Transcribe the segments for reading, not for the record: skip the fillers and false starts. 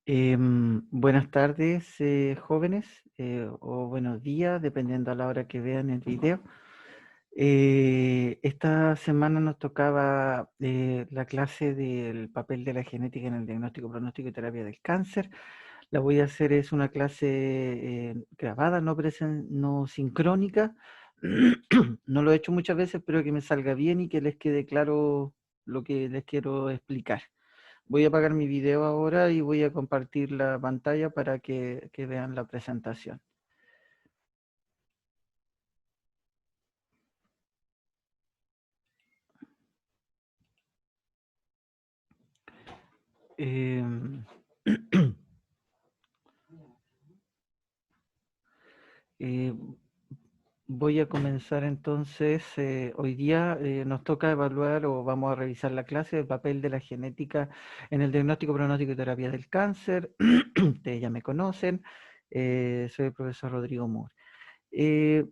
Buenas tardes, jóvenes, o buenos días, dependiendo a la hora que vean el video. Esta semana nos tocaba la clase del papel de la genética en el diagnóstico, pronóstico y terapia del cáncer. La voy a hacer, es una clase grabada, no sincrónica. No lo he hecho muchas veces, pero que me salga bien y que les quede claro lo que les quiero explicar. Voy a apagar mi video ahora y voy a compartir la pantalla para que vean la presentación. Em, eh, Voy a comenzar entonces. Hoy día nos toca evaluar o vamos a revisar la clase del papel de la genética en el diagnóstico, pronóstico y terapia del cáncer. Ustedes ya me conocen. Soy el profesor Rodrigo Moore.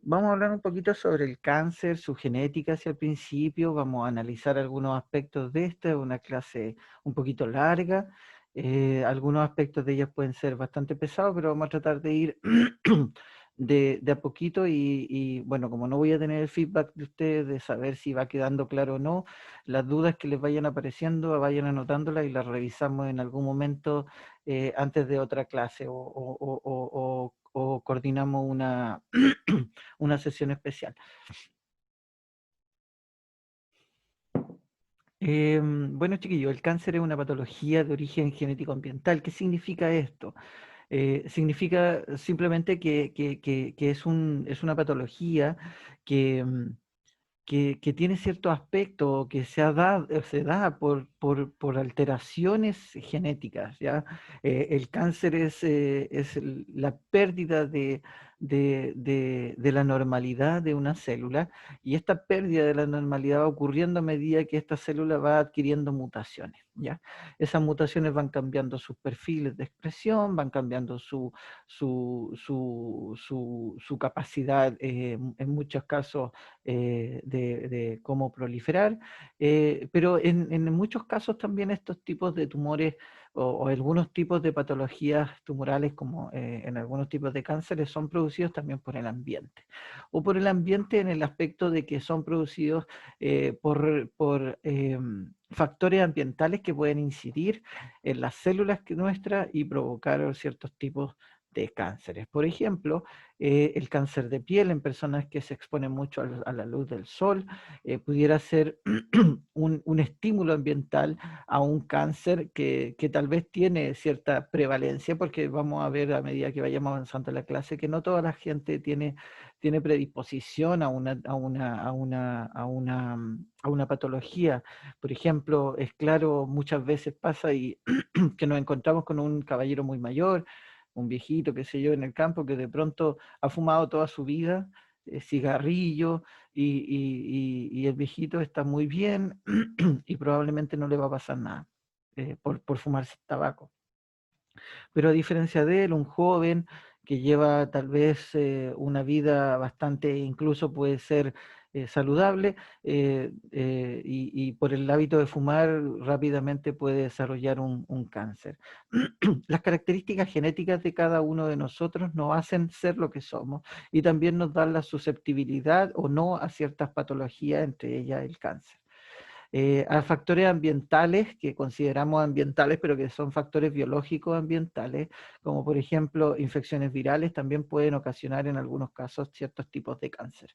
Vamos a hablar un poquito sobre el cáncer, su genética hacia el principio, vamos a analizar algunos aspectos de esta, es una clase un poquito larga, algunos aspectos de ellas pueden ser bastante pesados, pero vamos a tratar de ir de a poquito bueno, como no voy a tener el feedback de ustedes de saber si va quedando claro o no, las dudas que les vayan apareciendo, vayan anotándolas y las revisamos en algún momento antes de otra clase o coordinamos una, una sesión especial. Bueno, chiquillos, el cáncer es una patología de origen genético ambiental. ¿Qué significa esto? Significa simplemente que es una patología que, que tiene ciertos aspectos que se da por alteraciones genéticas, ¿ya? El cáncer es la pérdida de la normalidad de una célula, y esta pérdida de la normalidad va ocurriendo a medida que esta célula va adquiriendo mutaciones, ¿ya? Esas mutaciones van cambiando sus perfiles de expresión, van cambiando su capacidad, en muchos casos, de cómo proliferar, pero en muchos casos también estos tipos de tumores o algunos tipos de patologías tumorales, como en algunos tipos de cánceres, son producidos también por el ambiente, o por el ambiente en el aspecto de que son producidos por factores ambientales que pueden incidir en las células nuestras y provocar ciertos tipos de cánceres. Por ejemplo, el cáncer de piel en personas que se exponen mucho a la luz del sol, pudiera ser un estímulo ambiental a un cáncer que tal vez tiene cierta prevalencia, porque vamos a ver a medida que vayamos avanzando en la clase que no toda la gente tiene predisposición a una patología. Por ejemplo, es claro, muchas veces pasa y que nos encontramos con un caballero muy mayor, un viejito, qué sé yo, en el campo, que de pronto ha fumado toda su vida cigarrillo, y el viejito está muy bien y probablemente no le va a pasar nada por fumarse tabaco. Pero a diferencia de él, un joven que lleva tal vez una vida bastante, incluso puede ser saludable, y por el hábito de fumar rápidamente puede desarrollar un cáncer. Las características genéticas de cada uno de nosotros nos hacen ser lo que somos, y también nos dan la susceptibilidad o no a ciertas patologías, entre ellas el cáncer. A factores ambientales que consideramos ambientales, pero que son factores biológicos ambientales, como por ejemplo infecciones virales, también pueden ocasionar en algunos casos ciertos tipos de cáncer.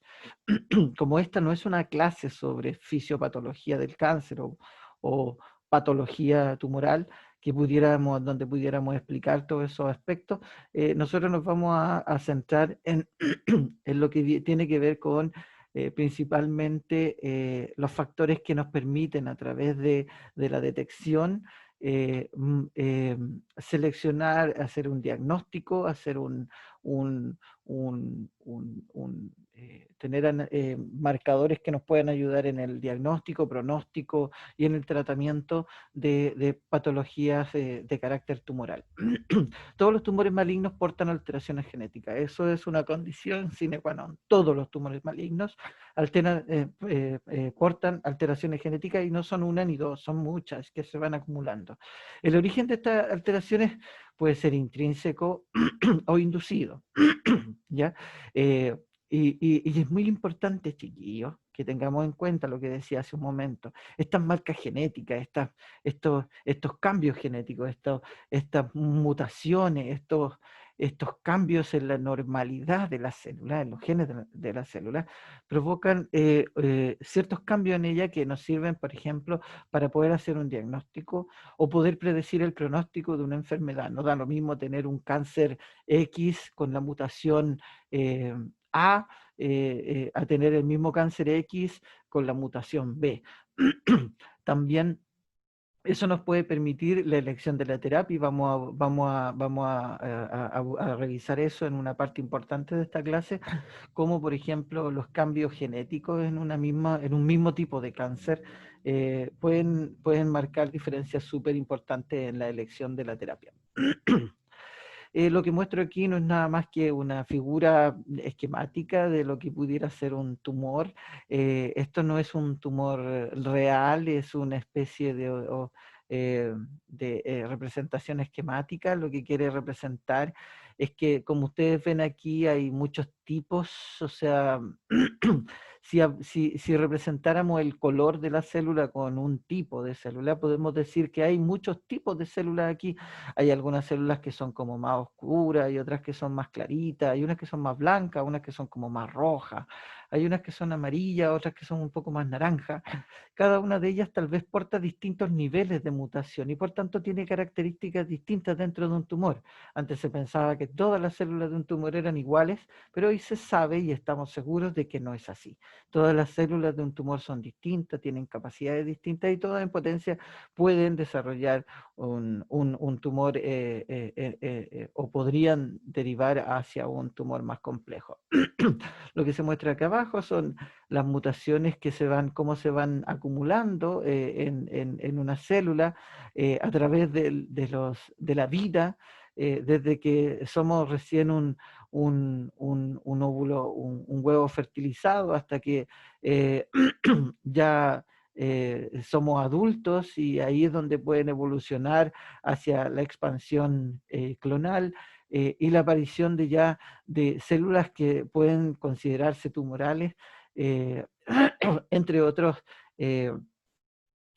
Como esta no es una clase sobre fisiopatología del cáncer o patología tumoral, donde pudiéramos explicar todos esos aspectos, nosotros nos vamos a centrar en lo que tiene que ver con principalmente los factores que nos permiten a través de la detección seleccionar, hacer un diagnóstico, hacer un tener marcadores que nos puedan ayudar en el diagnóstico, pronóstico y en el tratamiento de patologías de carácter tumoral. Todos los tumores malignos portan alteraciones genéticas. Eso es una condición sine qua non. Todos los tumores malignos portan alteraciones genéticas y no son una ni dos, son muchas que se van acumulando. El origen de estas alteraciones puede ser intrínseco o inducido, ¿ya? Y es muy importante, chiquillos, que tengamos en cuenta lo que decía hace un momento, estas marcas genéticas, estos cambios genéticos, estas mutaciones, estos cambios en la normalidad de las células, en los genes de las células, provocan ciertos cambios en ella que nos sirven, por ejemplo, para poder hacer un diagnóstico o poder predecir el pronóstico de una enfermedad. No da lo mismo tener un cáncer X con la mutación A a tener el mismo cáncer X con la mutación B. También eso nos puede permitir la elección de la terapia y vamos a revisar eso en una parte importante de esta clase, como por ejemplo los cambios genéticos en un mismo tipo de cáncer pueden marcar diferencias súper importantes en la elección de la terapia. Lo que muestro aquí no es nada más que una figura esquemática de lo que pudiera ser un tumor. Esto no es un tumor real, es una especie de representación esquemática. Lo que quiere representar es que, como ustedes ven aquí, hay muchos tipos, o sea, si representáramos el color de la célula con un tipo de célula, podemos decir que hay muchos tipos de células aquí. Hay algunas células que son como más oscuras, hay otras que son más claritas, hay unas que son más blancas, unas que son como más rojas, hay unas que son amarillas, otras que son un poco más naranjas. Cada una de ellas tal vez porta distintos niveles de mutación y por tanto tiene características distintas dentro de un tumor. Antes se pensaba que todas las células de un tumor eran iguales, pero hoy se sabe y estamos seguros de que no es así. Todas las células de un tumor son distintas, tienen capacidades distintas y todas en potencia pueden desarrollar un tumor o podrían derivar hacia un tumor más complejo. Lo que se muestra acá abajo son las mutaciones que cómo se van acumulando en una célula a través de la vida, desde que somos recién un óvulo, un huevo fertilizado, hasta que ya somos adultos y ahí es donde pueden evolucionar hacia la expansión clonal y la aparición de células que pueden considerarse tumorales, eh, entre otros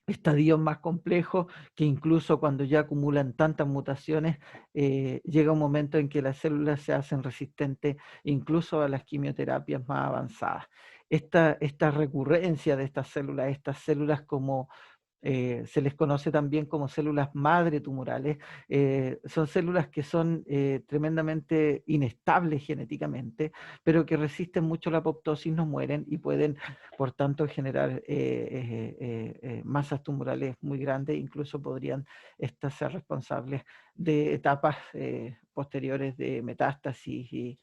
estadios más complejos que incluso cuando ya acumulan tantas mutaciones, llega un momento en que las células se hacen resistentes incluso a las quimioterapias más avanzadas. Esta recurrencia de estas células como se les conoce también como células madre tumorales, son células que son tremendamente inestables genéticamente, pero que resisten mucho la apoptosis, no mueren y pueden, por tanto, generar masas tumorales muy grandes, incluso podrían estas ser responsables de etapas posteriores de metástasis y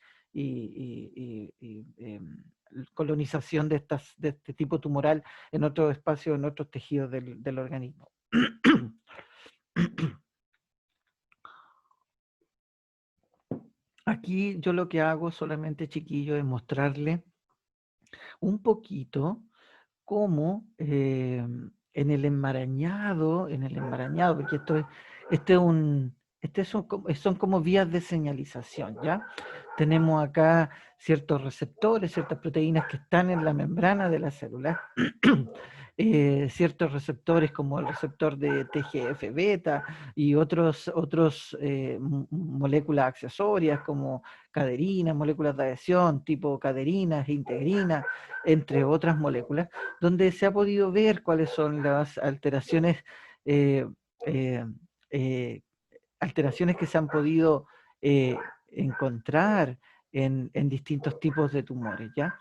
colonización de este tipo tumoral en otros espacios, en otros tejidos del organismo. Aquí yo lo que hago solamente, chiquillo, es mostrarle un poquito cómo en el enmarañado, porque son como vías de señalización, ¿ya? Tenemos acá ciertos receptores, ciertas proteínas que están en la membrana de la célula, ciertos receptores como el receptor de TGF-beta y otros moléculas accesorias como caderinas, moléculas de adhesión tipo caderinas, integrinas, entre otras moléculas, donde se ha podido ver cuáles son las eh, eh, eh, alteraciones que se han podido encontrar en distintos tipos de tumores, ¿ya?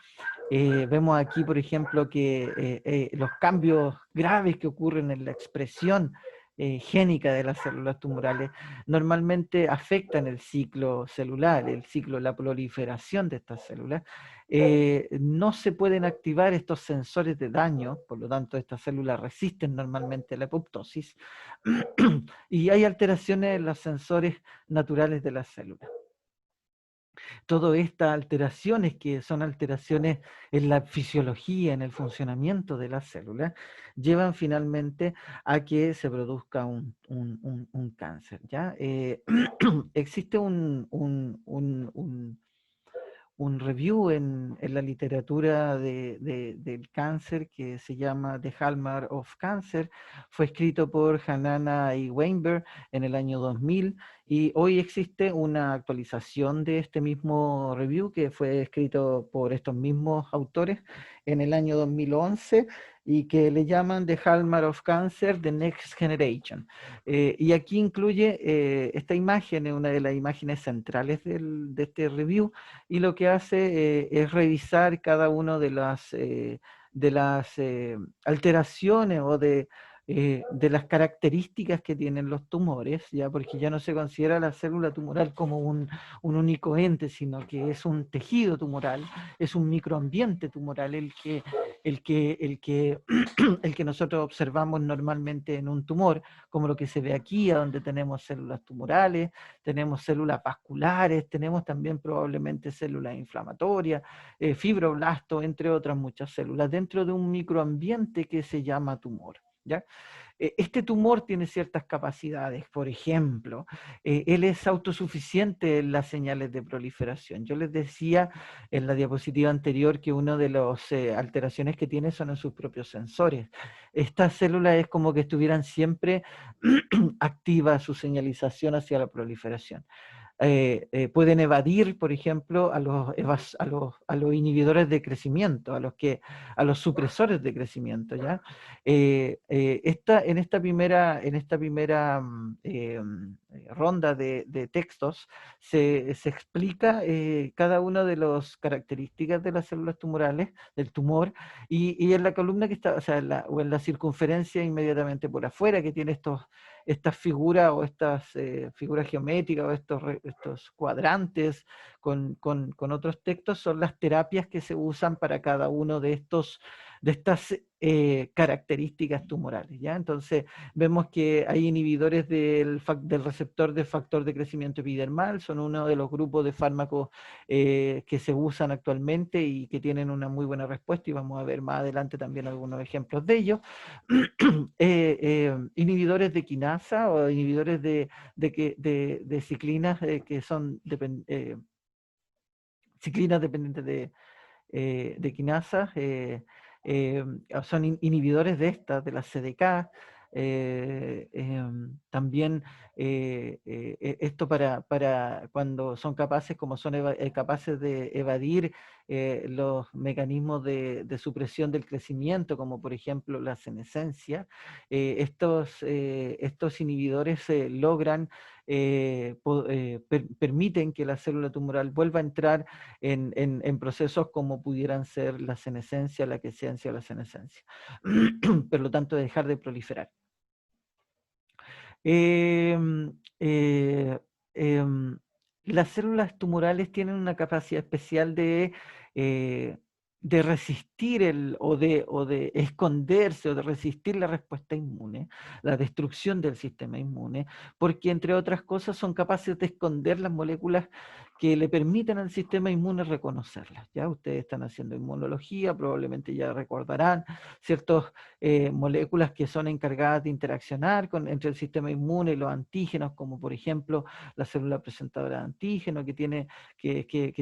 Vemos aquí, por ejemplo, que los cambios graves que ocurren en la expresión génica de las células tumorales, normalmente afectan el ciclo celular, el ciclo, la proliferación de estas células. No se pueden activar estos sensores de daño, por lo tanto estas células resisten normalmente la apoptosis, y hay alteraciones en los sensores naturales de las células. Todas estas alteraciones, que son alteraciones en la fisiología, en el funcionamiento de las células, llevan finalmente a que se produzca un cáncer, ¿ya? Existe un review en la literatura del cáncer que se llama The Hallmark of Cancer. Fue escrito por Hanana y Weinberg en el año 2000, y hoy existe una actualización de este mismo review que fue escrito por estos mismos autores en el año 2011, y que le llaman The Hallmark of Cancer, The Next Generation. Y aquí incluye esta imagen, es una de las imágenes centrales de este review, y lo que hace es revisar cada una de las alteraciones o de las características que tienen los tumores, ya, porque ya no se considera la célula tumoral como un único ente, sino que es un tejido tumoral, es un microambiente tumoral el que nosotros observamos normalmente en un tumor, como lo que se ve aquí, a donde tenemos células tumorales, tenemos células vasculares, tenemos también probablemente células inflamatorias, fibroblastos, entre otras muchas células, dentro de un microambiente que se llama tumor, ¿ya? Este tumor tiene ciertas capacidades. Por ejemplo, él es autosuficiente en las señales de proliferación. Yo les decía en la diapositiva anterior que una de las alteraciones que tiene son en sus propios sensores. Estas células es como que estuvieran siempre activa su señalización hacia la proliferación. Pueden evadir, por ejemplo, a los inhibidores de crecimiento, a los supresores de crecimiento, ¿ya? En esta primera ronda de textos se explica cada una de las características de las células tumorales, del tumor, y en la columna que está, o sea, o en la circunferencia inmediatamente por afuera, que tiene estas figuras o estas figuras geométricas o estos cuadrantes con otros textos, son las terapias que se usan para cada uno de estas características tumorales, ¿ya? Entonces vemos que hay inhibidores del receptor de factor de crecimiento epidermal, son uno de los grupos de fármacos que se usan actualmente y que tienen una muy buena respuesta, y vamos a ver más adelante también algunos ejemplos de ellos. Inhibidores de quinasa o inhibidores de ciclinas que son ciclinas dependientes de quinasas, son inhibidores de estas, de las CDK. También esto para cuando son capaces, como son capaces de evadir los mecanismos de supresión del crecimiento, como por ejemplo la senescencia. Estos inhibidores logran, permiten que la célula tumoral vuelva a entrar en procesos como pudieran ser la senescencia, la quiescencia o la senescencia. Por lo tanto, dejar de proliferar. Em, eh, em, las células tumorales tienen una capacidad especial eh, de resistir o de esconderse o de resistir la respuesta inmune, la destrucción del sistema inmune, porque entre otras cosas son capaces de esconder las moléculas que le permiten al sistema inmune reconocerlas. Ya ustedes están haciendo inmunología, probablemente ya recordarán ciertas moléculas que son encargadas de interaccionar entre el sistema inmune y los antígenos, como por ejemplo la célula presentadora de antígeno, que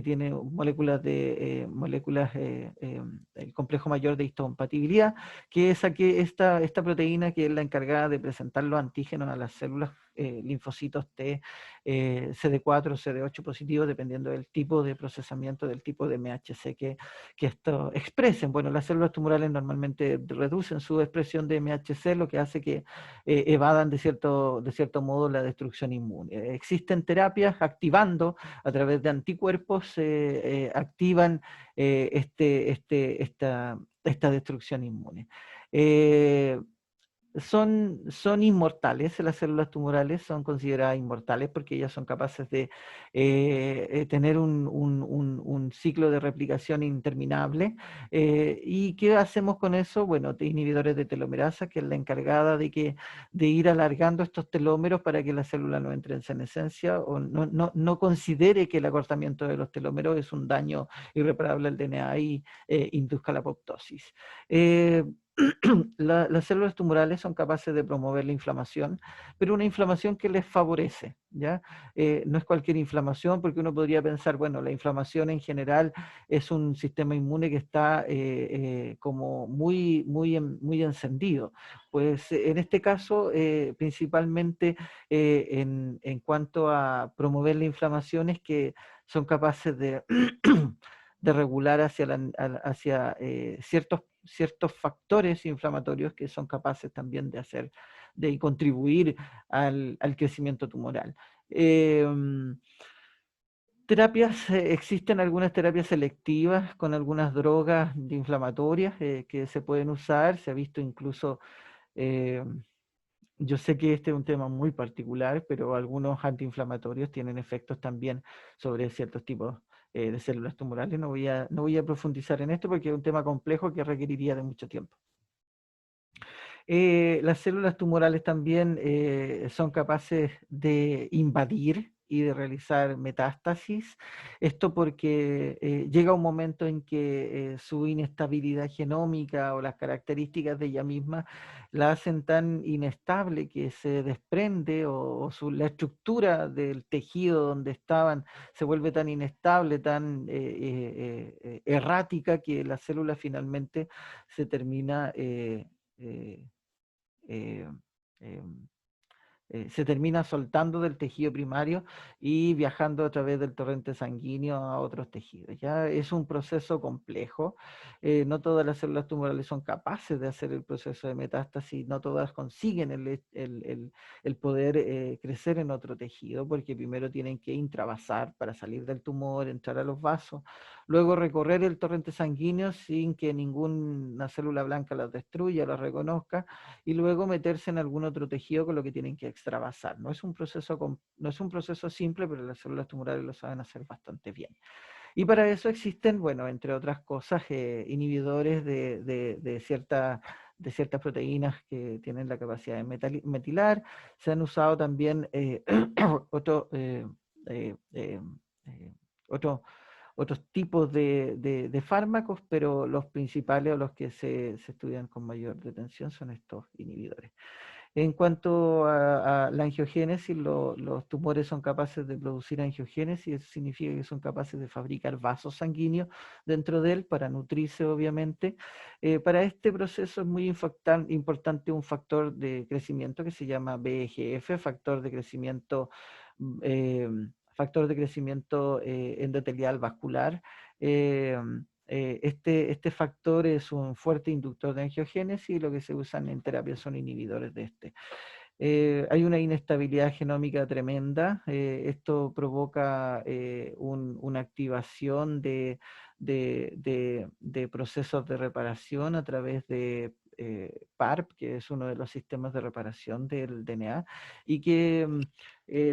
tiene moléculas el complejo mayor de histocompatibilidad, que es esta proteína que es la encargada de presentar los antígenos a las células linfocitos T, CD4 o CD8 positivos, dependiendo del tipo de procesamiento, del tipo de MHC que esto expresen. Bueno, las células tumorales normalmente reducen su expresión de MHC, lo que hace que evadan de cierto modo la destrucción inmune. Existen terapias activando a través de anticuerpos, activan esta destrucción inmune. son inmortales, las células tumorales son consideradas inmortales porque ellas son capaces de tener un ciclo de replicación interminable. ¿Y qué hacemos con eso? Bueno, inhibidores de telomerasa, que es la encargada de ir alargando estos telómeros para que la célula no entre en senescencia o no considere que el acortamiento de los telómeros es un daño irreparable al DNA y induzca la apoptosis. Las células tumorales son capaces de promover la inflamación, pero una inflamación que les favorece, ¿ya? No es cualquier inflamación, porque uno podría pensar, bueno, la inflamación en general es un sistema inmune que está como muy encendido. Pues en este caso, principalmente en cuanto a promover la inflamación, es que son capaces de, de regular hacia ciertos factores inflamatorios que son capaces también de contribuir al crecimiento tumoral. Existen algunas terapias selectivas con algunas drogas inflamatorias que se pueden usar. Se ha visto incluso, eh, yo sé que este es un tema muy particular, pero algunos antiinflamatorios tienen efectos también sobre ciertos tipos de células tumorales. No voy a profundizar en esto porque es un tema complejo que requeriría de mucho tiempo. Las células tumorales también son capaces de invadir y de realizar metástasis. Esto porque llega un momento en que su inestabilidad genómica o las características de ella misma la hacen tan inestable que se desprende o la estructura del tejido donde estaban se vuelve tan inestable, tan errática, que la célula finalmente se termina eh, eh, em, se termina soltando del tejido primario y viajando a través del torrente sanguíneo a otros tejidos. Ya es un proceso complejo. No todas las células tumorales son capaces de hacer el proceso de metástasis, no todas consiguen el poder crecer en otro tejido, porque primero tienen que intravasar para salir del tumor, entrar a los vasos, luego recorrer el torrente sanguíneo sin que ninguna célula blanca las destruya, las reconozca, y luego meterse en algún otro tejido con lo que tienen que extravasar. No es un proceso simple, pero las células tumorales lo saben hacer bastante bien. Y para eso existen, bueno, entre otras cosas, inhibidores de ciertas proteínas que tienen la capacidad de metilar. Se han usado también otro, eh, eh, eh, otro- otros tipos de fármacos, pero los principales o los que se estudian con mayor detención son estos inhibidores. En cuanto a la angiogénesis, los tumores son capaces de producir angiogénesis, eso significa que son capaces de fabricar vasos sanguíneos dentro de él para nutrirse, obviamente. Para este proceso es muy importante un factor de crecimiento que se llama VEGF, eh, factor de crecimiento endotelial vascular. Eh, este factor es un fuerte inductor de angiogénesis y lo que se usan en terapia son inhibidores de este. Hay una inestabilidad genómica tremenda. Esto provoca una activación de procesos de reparación a través de PARP, que es uno de los sistemas de reparación del DNA, y que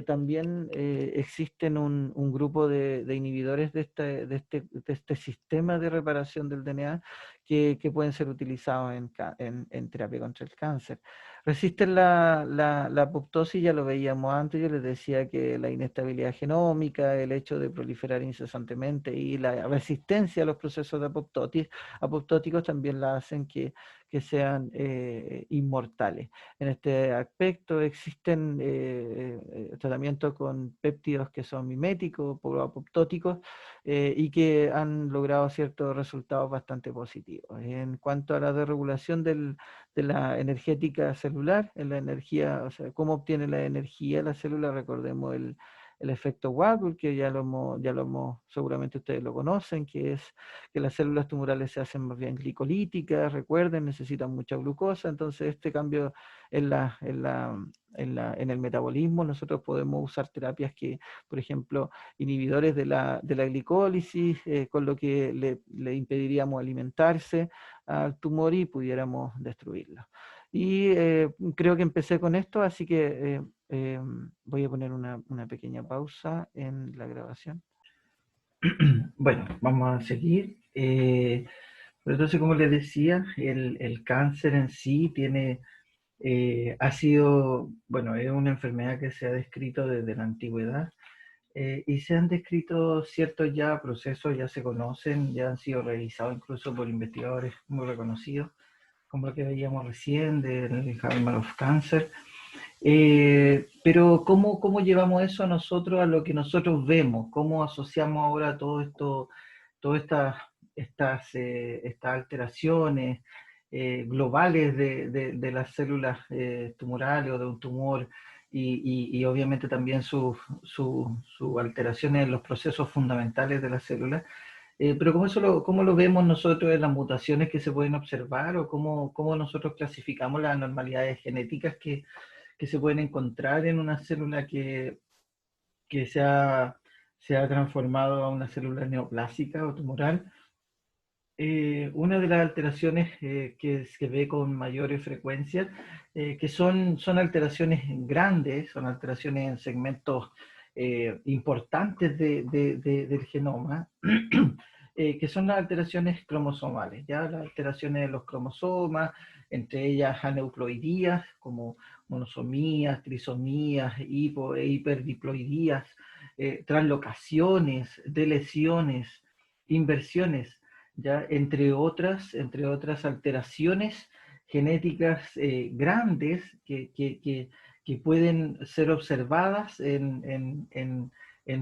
también existen un grupo de inhibidores de este sistema de reparación del DNA que pueden ser utilizados en terapia contra el cáncer. Resisten la apoptosis, ya lo veíamos antes, yo les decía que la inestabilidad genómica, el hecho de proliferar incesantemente y la resistencia a los procesos de apoptóticos también la hacen que sean inmortales. En este aspecto existen tratamientos con péptidos que son miméticos, apoptóticos, y que han logrado ciertos resultados bastante positivos. En cuanto a la desregulación de la energética celular, en la energía, o sea, cómo obtiene la energía la célula, recordemos el efecto Warburg, que seguramente ustedes lo conocen, que es que las células tumorales se hacen más bien glicolíticas, recuerden, necesitan mucha glucosa, entonces este cambio en, la, en, la, en el metabolismo, nosotros podemos usar terapias que, por ejemplo, inhibidores de la glicólisis, con lo que le impediríamos alimentarse al tumor y pudiéramos destruirlo. Y creo que empecé con esto, así que voy a poner una pequeña pausa en la grabación. Bueno, vamos a seguir. Pero entonces, como les decía, el cáncer en sí ha sido, bueno, es una enfermedad que se ha descrito desde la antigüedad, y se han descrito ciertos ya procesos, ya se conocen, ya han sido realizados incluso por investigadores muy reconocidos, como lo que veíamos recién del Journal of Cancer. Pero ¿cómo llevamos eso a nosotros, a lo que nosotros vemos? ¿Cómo asociamos ahora todo esto, todas estas alteraciones globales de las células tumorales o de un tumor y obviamente también sus alteraciones en los procesos fundamentales de las células? Pero ¿cómo lo vemos nosotros en las mutaciones que se pueden observar o cómo nosotros clasificamos las anormalidades genéticas que se pueden encontrar en una célula que se ha transformado a una célula neoplásica o tumoral? Una de las alteraciones que se ve con mayores frecuencias, que son alteraciones grandes, son alteraciones en segmentos importantes del genoma, que son las alteraciones cromosomales, ¿ya? Las alteraciones de los cromosomas, entre ellas aneuploidías, como monosomías, trisomías, e hiperdiploidías, translocaciones, deleciones, inversiones, ya entre otras alteraciones genéticas grandes que pueden ser observadas en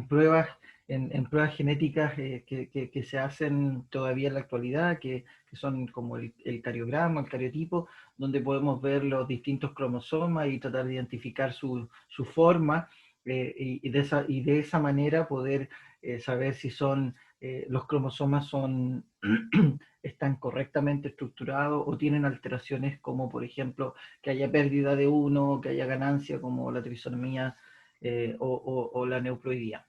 pruebas, en pruebas genéticas que se hacen todavía en la actualidad, que son como el cariograma, el cariotipo, donde podemos ver los distintos cromosomas y tratar de identificar su forma, y de esa manera poder saber si los cromosomas están correctamente estructurados o tienen alteraciones como, por ejemplo, que haya pérdida de uno, que haya ganancia como la trisomía o la neuploidía.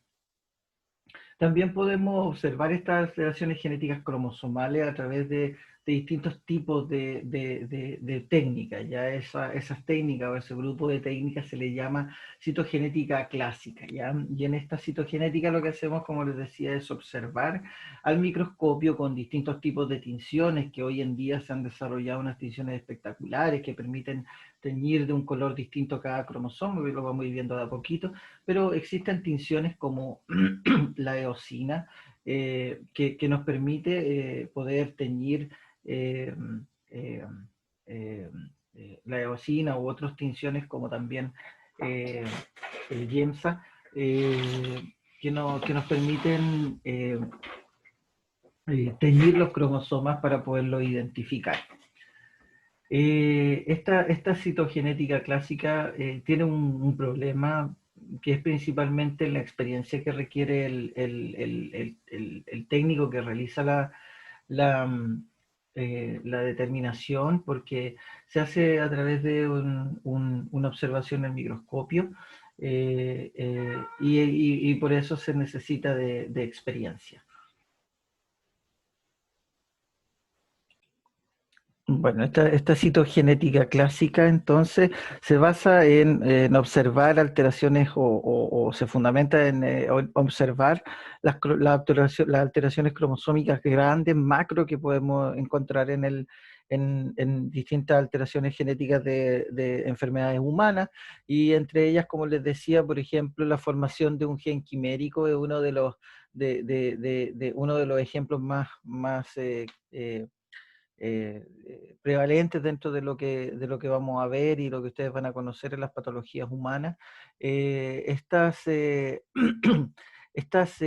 También podemos observar estas alteraciones genéticas cromosomales a través de distintos tipos de técnicas. Ya esas técnicas o ese grupo de técnicas se le llama citogenética clásica, ¿ya? Y en esta citogenética lo que hacemos, como les decía, es observar al microscopio con distintos tipos de tinciones, que hoy en día se han desarrollado unas tinciones espectaculares que permiten teñir de un color distinto cada cromosoma, y lo vamos viendo de a poquito, pero existen tinciones como la eosina, que nos permite poder teñir eh, eh, eh, la eosina u otras tinciones como también eh, el YEMSA, que nos permiten teñir los cromosomas para poderlos identificar. Esta citogenética clásica tiene un problema que es principalmente la experiencia que requiere el técnico que realiza la, la determinación, porque se hace a través de una observación en microscopio, y por eso se necesita de experiencia. Bueno, esta citogenética clásica entonces se basa en observar alteraciones o se fundamenta en observar las alteraciones cromosómicas grandes, macro, que podemos encontrar en distintas alteraciones genéticas de enfermedades humanas, y entre ellas, como les decía, por ejemplo, la formación de un gen quimérico es uno de los ejemplos más prevalentes dentro de lo que vamos a ver y lo que ustedes van a conocer en las patologías humanas. Estas estas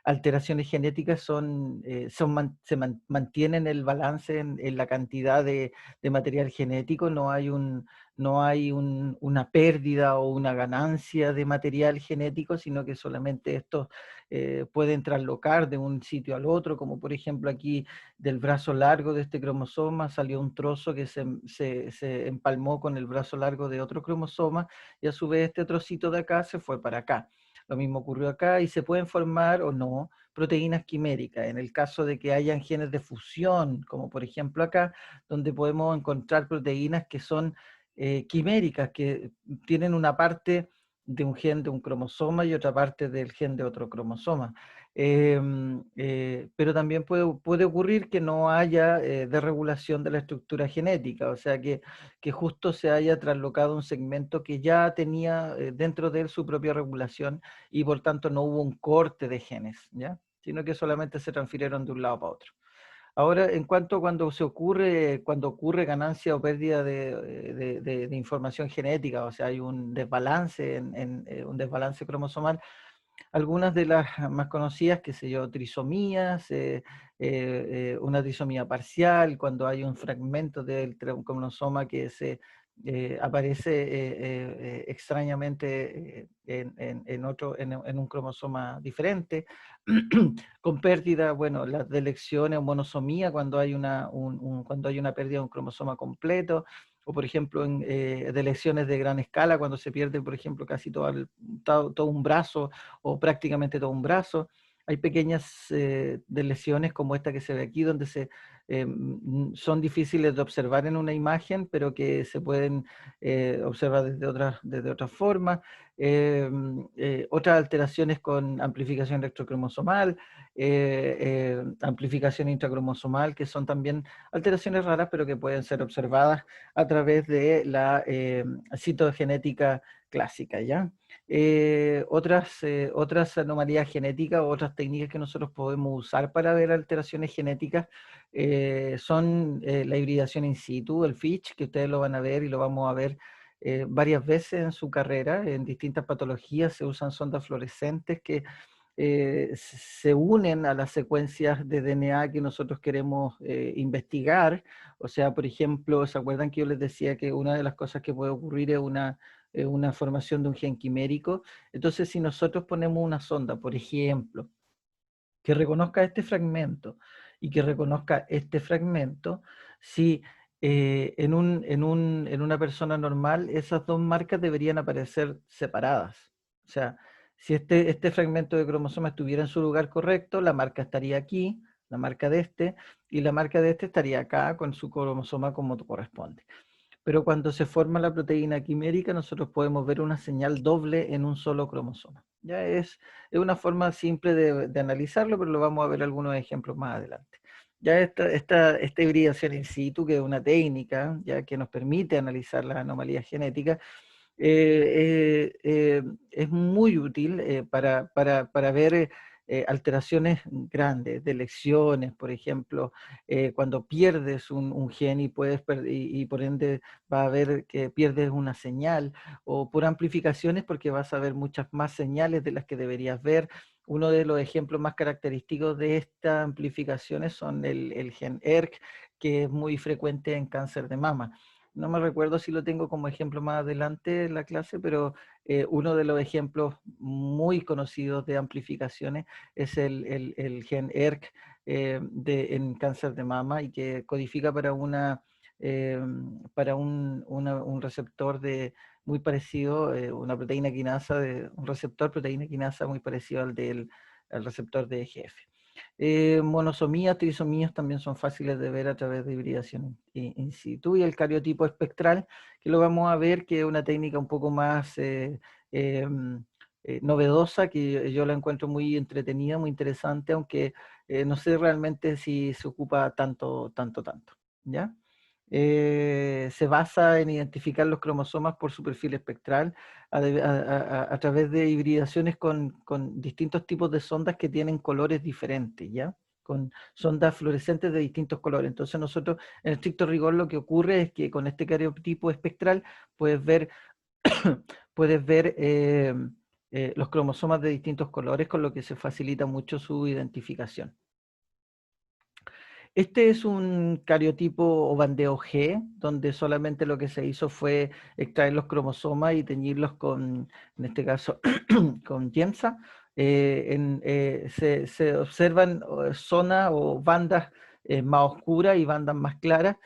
alteraciones genéticas mantienen el balance en la cantidad de material genético. No hay una pérdida o una ganancia de material genético, sino que solamente estos pueden traslocar de un sitio al otro, como por ejemplo aquí del brazo largo de este cromosoma salió un trozo que se empalmó con el brazo largo de otro cromosoma, y a su vez este trocito de acá se fue para acá. Lo mismo ocurrió acá y se pueden formar o no proteínas quiméricas. En el caso de que hayan genes de fusión, como por ejemplo acá, donde podemos encontrar proteínas que son quiméricas, que tienen una parte de un gen de un cromosoma y otra parte del gen de otro cromosoma. Pero también puede ocurrir que no haya desregulación de la estructura genética, o sea que justo se haya traslocado un segmento que ya tenía dentro de él su propia regulación y por tanto no hubo un corte de genes, ¿ya? Sino que solamente se transfirieron de un lado para otro. Ahora, en cuanto a cuando ocurre ganancia o pérdida de información genética, o sea, hay un desbalance, un desbalance cromosomal, algunas de las más conocidas, qué sé yo, trisomías, una trisomía parcial, cuando hay un fragmento del cromosoma que se aparece extrañamente en un cromosoma diferente, con pérdida, bueno, las delecciones o monosomía, cuando hay cuando hay una pérdida de un cromosoma completo, o por ejemplo de lesiones de gran escala, cuando se pierde, por ejemplo, casi todo un brazo o prácticamente todo un brazo. Hay pequeñas lesiones como esta que se ve aquí, donde son difíciles de observar en una imagen, pero que se pueden observar desde otras formas. Otras alteraciones con amplificación electrocromosomal, amplificación intracromosomal, que son también alteraciones raras, pero que pueden ser observadas a través de la citogenética clásica, ¿ya? Otras anomalías genéticas o otras técnicas que nosotros podemos usar para ver alteraciones genéticas son la hibridación in situ, el FISH, que ustedes lo van a ver y lo vamos a ver varias veces en su carrera, en distintas patologías se usan sondas fluorescentes que se unen a las secuencias de DNA que nosotros queremos investigar. O sea, por ejemplo, ¿se acuerdan que yo les decía que una de las cosas que puede ocurrir es una formación de un gen quimérico? Entonces, si nosotros ponemos una sonda, por ejemplo, que reconozca este fragmento y que reconozca este fragmento, si en una persona normal esas dos marcas deberían aparecer separadas. O sea, si este fragmento de cromosoma estuviera en su lugar correcto, la marca estaría aquí, la marca de este, y la marca de este estaría acá con su cromosoma como corresponde. Pero cuando se forma la proteína quimérica, nosotros podemos ver una señal doble en un solo cromosoma. Ya es una forma simple de analizarlo, pero lo vamos a ver algunos ejemplos más adelante. Ya esta hibridación in situ, que es una técnica ya que nos permite analizar las anomalías genéticas, es muy útil para ver alteraciones grandes de lecciones, por ejemplo, cuando pierdes un gen y y por ende va a ver que pierdes una señal, o por amplificaciones porque vas a ver muchas más señales de las que deberías ver. Uno de los ejemplos más característicos de estas amplificaciones son el gen ERK, que es muy frecuente en cáncer de mama. No me recuerdo si lo tengo como ejemplo más adelante en la clase, pero uno de los ejemplos muy conocidos de amplificaciones es el gen ERK en cáncer de mama y que codifica para un receptor muy parecido, una proteína quinasa, un receptor proteína quinasa muy parecido al receptor de EGF. Monosomías, trisomías también son fáciles de ver a través de hibridación in situ, y el cariotipo espectral, que lo vamos a ver, que es una técnica un poco más novedosa, que yo la encuentro muy entretenida, muy interesante, aunque no sé realmente si se ocupa tanto, ¿ya? Se basa en identificar los cromosomas por su perfil espectral a través de hibridaciones con distintos tipos de sondas que tienen colores diferentes, ¿ya? Con sondas fluorescentes de distintos colores. Entonces nosotros, en estricto rigor, lo que ocurre es que con este cariotipo espectral puedes ver, puedes ver los cromosomas de distintos colores, con lo que se facilita mucho su identificación. Este es un cariotipo o bandeo G, donde solamente lo que se hizo fue extraer los cromosomas y teñirlos en este caso, con Giemsa. Se observan zonas o bandas más oscuras y bandas más claras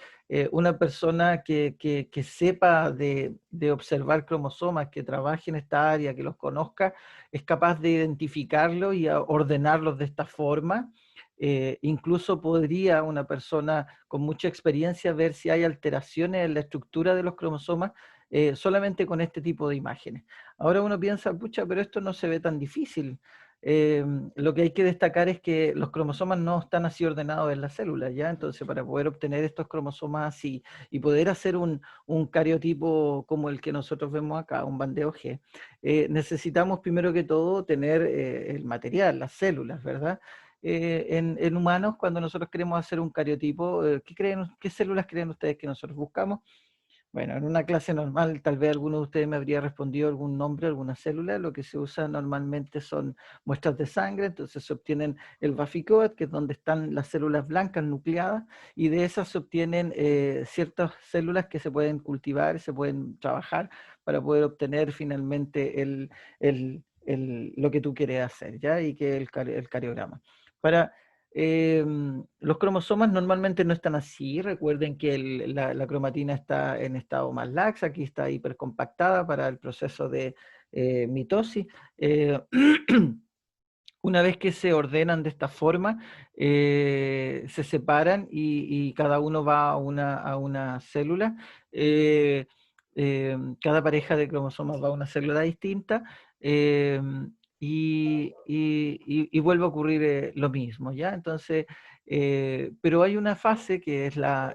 una persona que sepa de observar cromosomas, que trabaje en esta área, que los conozca, es capaz de identificarlos y ordenarlos de esta forma. Incluso podría una persona con mucha experiencia ver si hay alteraciones en la estructura de los cromosomas solamente con este tipo de imágenes. Ahora uno piensa, pucha, pero esto no se ve tan difícil. Lo que hay que destacar es que los cromosomas no están así ordenados en las células, ¿ya? Entonces, para poder obtener estos cromosomas así y poder hacer un cariotipo como el que nosotros vemos acá, un bandeo G, necesitamos primero que todo tener el material, las células, ¿verdad? En humanos, cuando nosotros queremos hacer un cariotipo, ¿qué células creen ustedes que nosotros buscamos? Bueno, en una clase normal, tal vez alguno de ustedes me habría respondido algún nombre, alguna célula. Lo que se usa normalmente son muestras de sangre, entonces se obtienen el Baficoat, que es donde están las células blancas nucleadas, y de esas se obtienen ciertas células que se pueden cultivar, se pueden trabajar para poder obtener finalmente lo que tú quieres hacer, ¿ya? Y que el cariograma. Para los cromosomas normalmente no están así. Recuerden que la cromatina está en estado más laxa, aquí está hipercompactada para el proceso de mitosis. Una vez que se ordenan de esta forma, se separan y cada uno va a una célula. eh, Cada pareja de cromosomas va a una célula distinta. eh, y vuelve a ocurrir lo mismo, ¿ya? Entonces, pero hay una fase que es la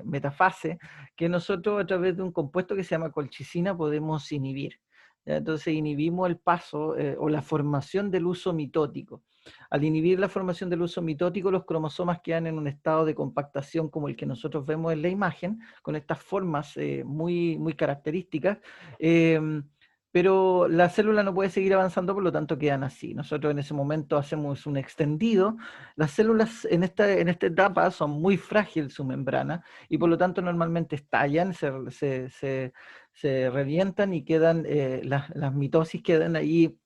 metafase, que nosotros a través de un compuesto que se llama colchicina podemos inhibir. ¿Ya? Entonces inhibimos el paso o la formación del uso mitótico. Al inhibir la formación del uso mitótico, los cromosomas quedan en un estado de compactación como el que nosotros vemos en la imagen, con estas formas muy características. Eh, pero la célula no puede seguir avanzando, por lo tanto quedan así. Nosotros en ese momento hacemos un extendido. Las células en esta etapa son muy frágiles su membrana y por lo tanto normalmente estallan, se revientan y quedan, las mitosis quedan ahí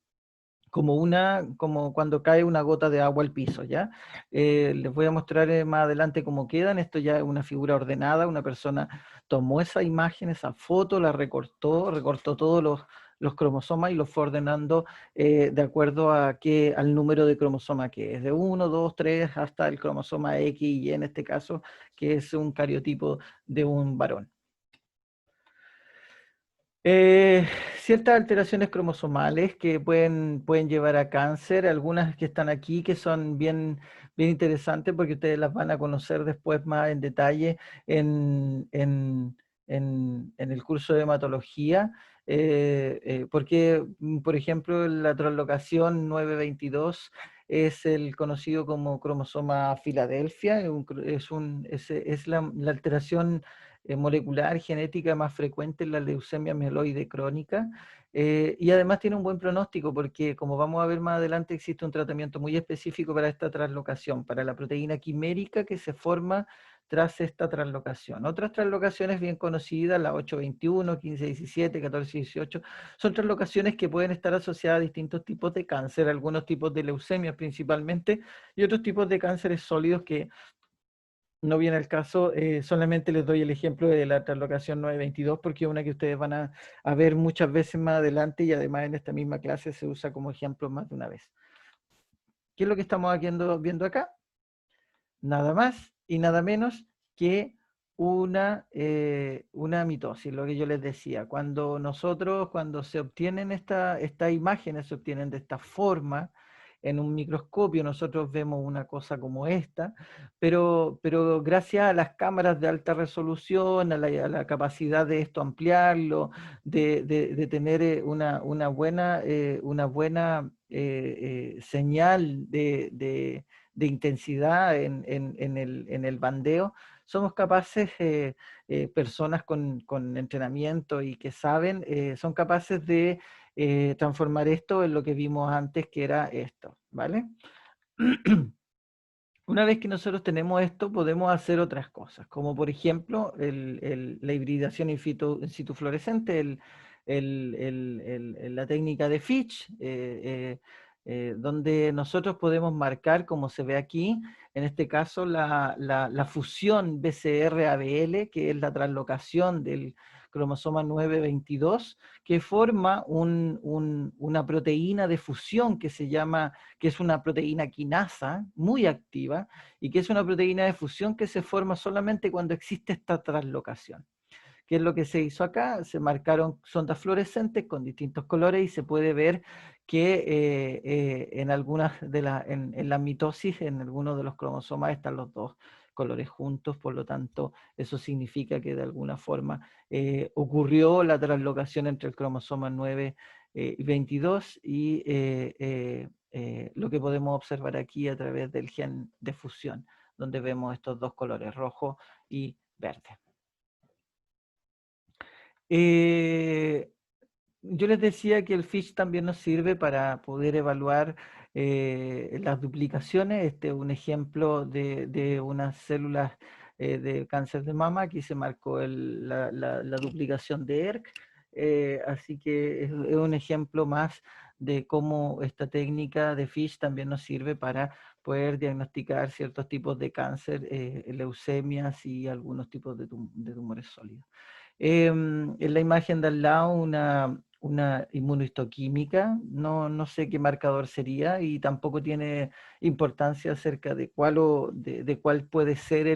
como cuando cae una gota de agua al piso, ¿ya? Les voy a mostrar más adelante cómo quedan. Esto ya es una figura ordenada. Una persona tomó esa imagen, esa foto, la recortó todos los cromosomas y los fue ordenando de acuerdo al número de cromosoma que es, de 1, 2, 3, hasta el cromosoma X y Y en este caso, que es un cariotipo de un varón. Eh, Ciertas alteraciones cromosomales que pueden llevar a cáncer, algunas que están aquí que son bien interesantes porque ustedes las van a conocer después más en detalle en, en- en el curso de hematología, porque, por ejemplo, la translocación 922 es el conocido como cromosoma Filadelfia, es la alteración molecular genética más frecuente en la leucemia mieloide crónica, y además tiene un buen pronóstico porque, como vamos a ver más adelante, existe un tratamiento muy específico para esta translocación, para la proteína quimérica que se forma tras esta translocación. Otras translocaciones bien conocidas, la 821, 1517, 1418, son translocaciones que pueden estar asociadas a distintos tipos de cáncer, algunos tipos de leucemias principalmente, y otros tipos de cánceres sólidos que no viene al caso. Solamente les doy el ejemplo de la translocación 922 porque es una que ustedes van a ver muchas veces más adelante y además en esta misma clase se usa como ejemplo más de una vez. ¿Qué es lo que estamos viendo acá? Nada más y nada menos que una mitosis, lo que yo les decía. Cuando se obtienen estas imágenes, se obtienen de esta forma. En un microscopio nosotros vemos una cosa como esta, pero gracias a las cámaras de alta resolución, a la capacidad de esto ampliarlo, de tener una buena señal de intensidad en el bandeo, somos capaces, personas con entrenamiento y que saben, son capaces de transformar esto en lo que vimos antes, que era esto, ¿vale? Una vez que nosotros tenemos esto, podemos hacer otras cosas, como por ejemplo la hibridación in situ fluorescente, la técnica de Fitch, donde nosotros podemos marcar, como se ve aquí, en este caso, la fusión BCR-ABL, que es la translocación del cromosoma 922, que forma una proteína de fusión que se llama, que es una proteína quinasa muy activa, y que es una proteína de fusión que se forma solamente cuando existe esta translocación. ¿Qué es lo que se hizo acá? Se marcaron sondas fluorescentes con distintos colores y se puede ver que en algunas en la mitosis, en algunos de los cromosomas están los dos colores juntos, por lo tanto, eso significa que de alguna forma ocurrió la translocación entre el cromosoma 9 y 22 y lo que podemos observar aquí a través del gen de fusión, donde vemos estos dos colores, rojo y verde. Eh, yo les decía que el FISH también nos sirve para poder evaluar las duplicaciones. Este es un ejemplo de unas células de cáncer de mama. Aquí se marcó la duplicación de ERK. Así que es un ejemplo más de cómo esta técnica de FISH también nos sirve para poder diagnosticar ciertos tipos de cáncer, leucemias y algunos tipos de tumores sólidos. En la imagen de al lado una inmunohistoquímica, no sé qué marcador sería y tampoco tiene importancia acerca de de cuál puede ser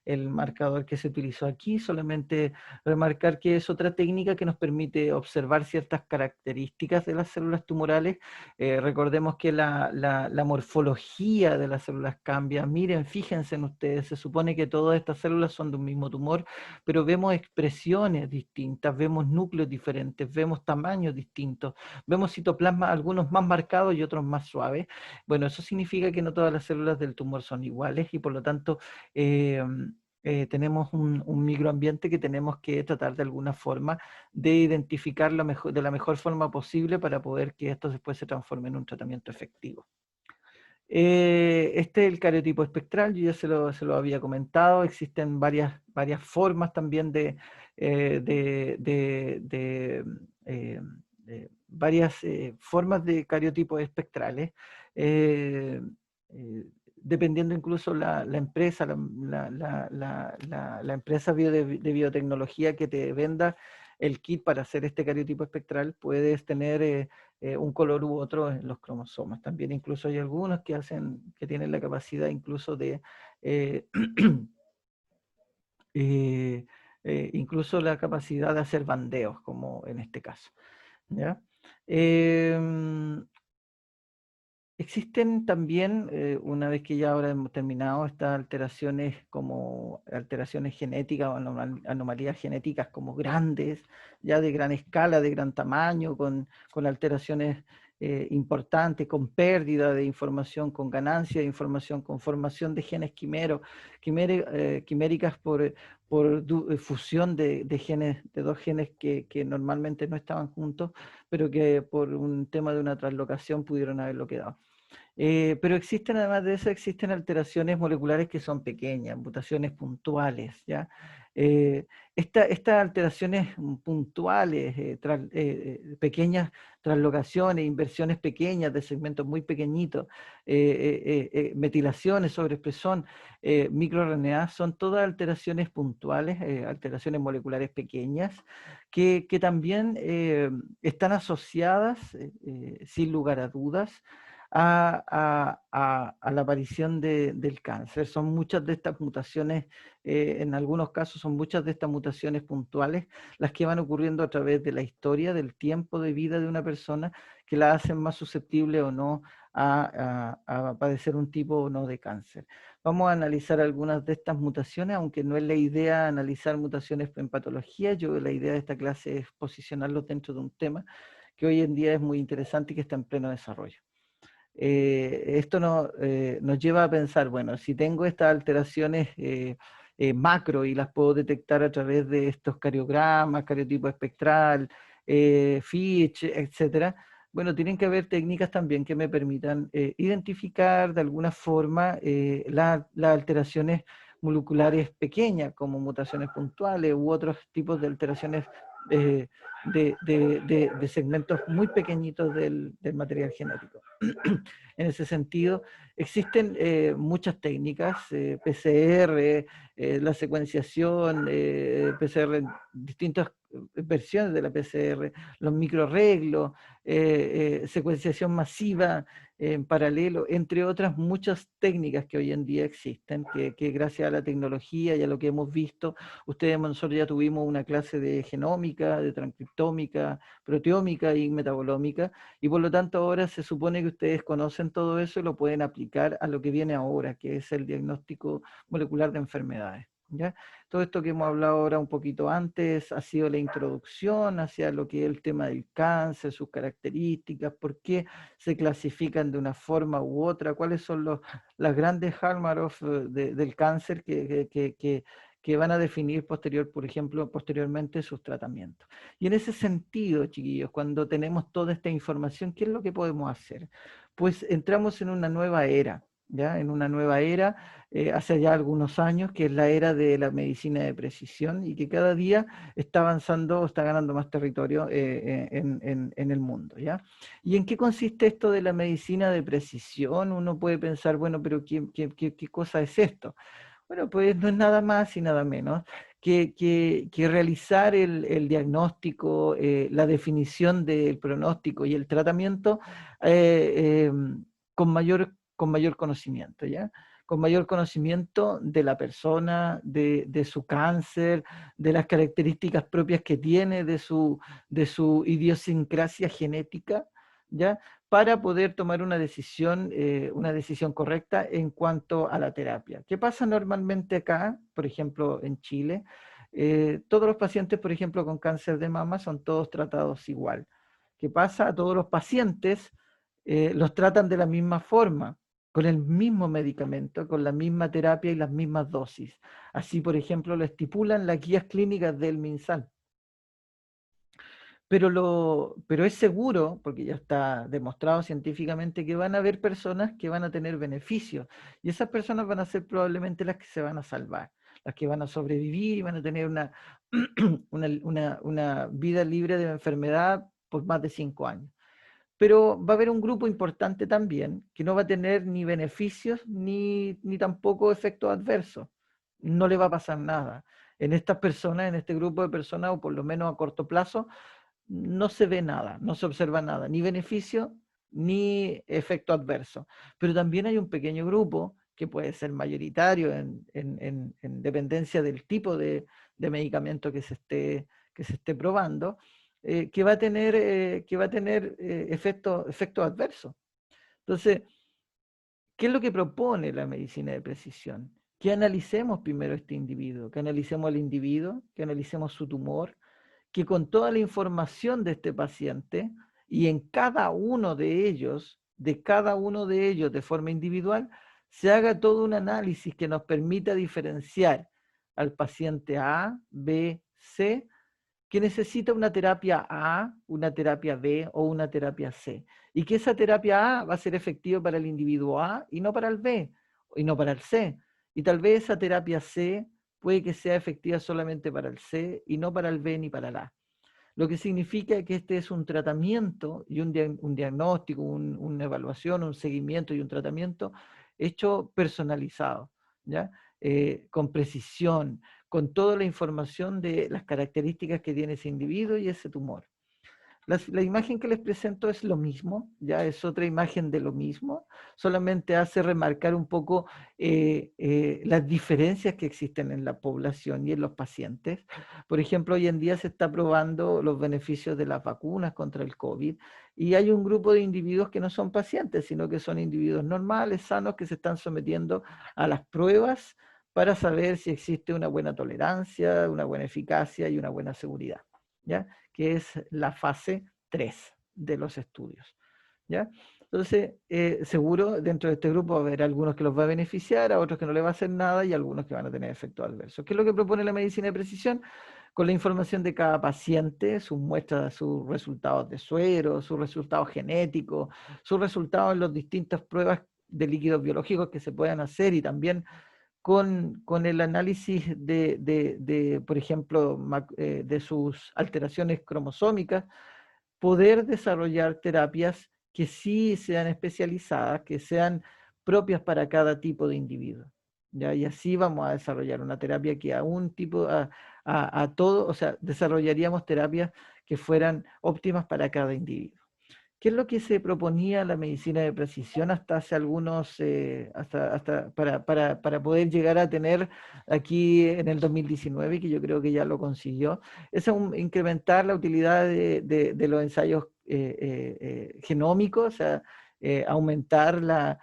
el marcador que se utilizó aquí, solamente remarcar que es otra técnica que nos permite observar ciertas características de las células tumorales. Recordemos que la morfología de las células cambia. Miren, fíjense en ustedes, se supone que todas estas células son de un mismo tumor, pero vemos expresiones distintas, vemos núcleos diferentes, vemos tamaños distintos, vemos citoplasma, algunos más marcados y otros más suaves. Bueno, eso significa que no todas las células del tumor son iguales y por lo tanto tenemos un microambiente que tenemos que tratar de alguna forma de identificar de la mejor forma posible para poder que esto después se transforme en un tratamiento efectivo. Este es el cariotipo espectral, yo ya se lo había comentado, existen varias formas también varias formas de cariotipos espectrales, eh, dependiendo incluso la empresa, la empresa de biotecnología que te venda el kit para hacer este cariotipo espectral, puedes tener un color u otro en los cromosomas. También incluso hay algunos que tienen la capacidad incluso de eh, incluso la capacidad de hacer bandeos, como en este caso. ¿Ya? Existen también, una vez que ya ahora hemos terminado, estas alteraciones como alteraciones genéticas o anomalías genéticas como grandes, ya de gran escala, de gran tamaño, con alteraciones importantes, con pérdida de información, con ganancia de información, con formación de genes quiméricas por fusión de genes, de dos genes que normalmente no estaban juntos, pero que por un tema de una translocación pudieron haberlo quedado. Pero existen, además de eso, existen alteraciones moleculares que son pequeñas, mutaciones puntuales, ¿ya? Estas alteraciones puntuales, pequeñas translocaciones, inversiones pequeñas de segmentos muy pequeñitos, metilaciones, sobreexpresión, microRNA, son todas alteraciones puntuales, alteraciones moleculares pequeñas, que también están asociadas, sin lugar a dudas, a la aparición del cáncer. Son muchas de estas mutaciones, en algunos casos son muchas de estas mutaciones puntuales las que van ocurriendo a través de la historia, del tiempo de vida de una persona, que la hacen más susceptible o no a padecer un tipo o no de cáncer. Vamos a analizar algunas de estas mutaciones, aunque no es la idea analizar mutaciones en patología. La idea de esta clase es posicionarlos dentro de un tema que hoy en día es muy interesante y que está en pleno desarrollo. Esto nos lleva a pensar, bueno, si tengo estas alteraciones macro y las puedo detectar a través de estos cariogramas, cariotipo espectral, FISH, etcétera, bueno, tienen que haber técnicas también que me permitan identificar de alguna forma las alteraciones moleculares pequeñas, como mutaciones puntuales u otros tipos de alteraciones de segmentos muy pequeñitos del material genético. En ese sentido, existen muchas técnicas, PCR, la secuenciación, PCR, distintas versiones de la PCR, los microarreglos, secuenciación masiva en paralelo, entre otras muchas técnicas que hoy en día existen, que gracias a la tecnología y a lo que hemos visto, nosotros ya tuvimos una clase de genómica, de transcriptómica, proteómica y metabolómica, y por lo tanto ahora se supone que ustedes conocen todo eso y lo pueden aplicar a lo que viene ahora, que es el diagnóstico molecular de enfermedades. ¿Ya? Todo esto que hemos hablado ahora un poquito antes ha sido la introducción hacia lo que es el tema del cáncer, sus características, por qué se clasifican de una forma u otra, cuáles son las grandes hallmarks del cáncer que van a definir posteriormente sus tratamientos. Y en ese sentido, chiquillos, cuando tenemos toda esta información, ¿qué es lo que podemos hacer? Pues entramos en una nueva era, ¿ya? En una nueva era, hace ya algunos años, que es la era de la medicina de precisión y que cada día está avanzando, está ganando más territorio en el mundo, ¿ya? ¿Y en qué consiste esto de la medicina de precisión? Uno puede pensar, bueno, pero ¿qué cosa es esto? Bueno, pues no es nada más y nada menos que realizar el diagnóstico, la definición del pronóstico y el tratamiento con mayor conocimiento, ¿ya? Con mayor conocimiento de la persona, de su cáncer, de las características propias que tiene, de su idiosincrasia genética, ¿ya? Para poder tomar una decisión correcta en cuanto a la terapia. ¿Qué pasa normalmente acá, por ejemplo, en Chile? Todos los pacientes, por ejemplo, con cáncer de mama son todos tratados igual. ¿Qué pasa? A todos los pacientes los tratan de la misma forma, con el mismo medicamento, con la misma terapia y las mismas dosis. Así, por ejemplo, lo estipulan las guías clínicas del MinSal. Pero es seguro, porque ya está demostrado científicamente, que van a haber personas que van a tener beneficios. Y esas personas van a ser probablemente las que se van a salvar, las que van a sobrevivir y van a tener una, una vida libre de enfermedad por más de 5 años. Pero va a haber un grupo importante también que no va a tener ni beneficios ni tampoco efectos adversos. No le va a pasar nada. En estas personas, en este grupo de personas, o por lo menos a corto plazo, no se ve nada, no se observa nada, ni beneficio ni efecto adverso. Pero también hay un pequeño grupo que puede ser mayoritario en dependencia del tipo de medicamento que se esté probando, que va a tener efectos adversos. Entonces, ¿qué es lo que propone la medicina de precisión? Que analicemos primero a este individuo, que analicemos al individuo, que analicemos su tumor, que con toda la información de este paciente y en cada uno de ellos de forma individual, se haga todo un análisis que nos permita diferenciar al paciente A, B, C, que necesita una terapia A, una terapia B o una terapia C. Y que esa terapia A va a ser efectiva para el individuo A y no para el B, y no para el C. Y tal vez esa terapia C puede que sea efectiva solamente para el C y no para el B ni para el A. Lo que significa que este es un tratamiento y un diagnóstico, una evaluación, un seguimiento y un tratamiento hecho personalizado, ¿ya? Con precisión, con toda la información de las características que tiene ese individuo y ese tumor. La imagen que les presento es lo mismo, ya es otra imagen de lo mismo, solamente hace remarcar un poco las diferencias que existen en la población y en los pacientes. Por ejemplo, hoy en día se está probando los beneficios de las vacunas contra el COVID y hay un grupo de individuos que no son pacientes, sino que son individuos normales, sanos, que se están sometiendo a las pruebas para saber si existe una buena tolerancia, una buena eficacia y una buena seguridad, ¿ya? Que es la fase 3 de los estudios, ¿ya? Entonces, seguro dentro de este grupo va a haber algunos que los va a beneficiar, a otros que no le va a hacer nada y algunos que van a tener efectos adversos. ¿Qué es lo que propone la medicina de precisión? Con la información de cada paciente, sus muestras, sus resultados de suero, sus resultados genéticos, sus resultados en las distintas pruebas de líquidos biológicos que se puedan hacer y también con el análisis por ejemplo, de sus alteraciones cromosómicas, poder desarrollar terapias que sí sean especializadas, que sean propias para cada tipo de individuo. ¿Ya? Y así vamos a desarrollar una terapia que a un tipo, a todo, o sea, desarrollaríamos terapias que fueran óptimas para cada individuo. ¿Qué es lo que se proponía la medicina de precisión hasta hace algunos, hasta para poder llegar a tener aquí en el 2019, que yo creo que ya lo consiguió? Es incrementar la utilidad de los ensayos genómicos, o sea, aumentar la,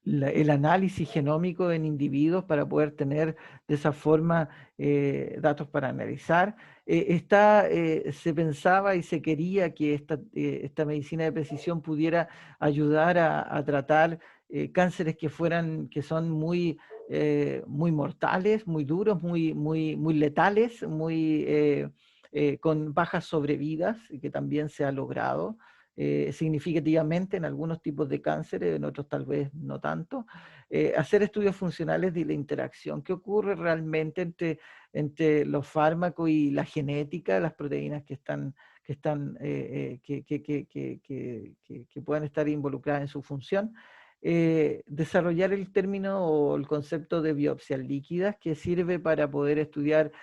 el análisis genómico en individuos para poder tener de esa forma datos para analizar. Se pensaba y se quería que esta medicina de precisión pudiera ayudar a tratar cánceres que son muy mortales, muy duros, muy letales, con bajas sobrevidas, que también se ha logrado significativamente en algunos tipos de cánceres, en otros tal vez no tanto. Hacer estudios funcionales de la interacción, qué ocurre realmente entre los fármacos y la genética, las proteínas que puedan estar involucradas en su función. Desarrollar el término o el concepto de biopsias líquidas que sirve para poder estudiar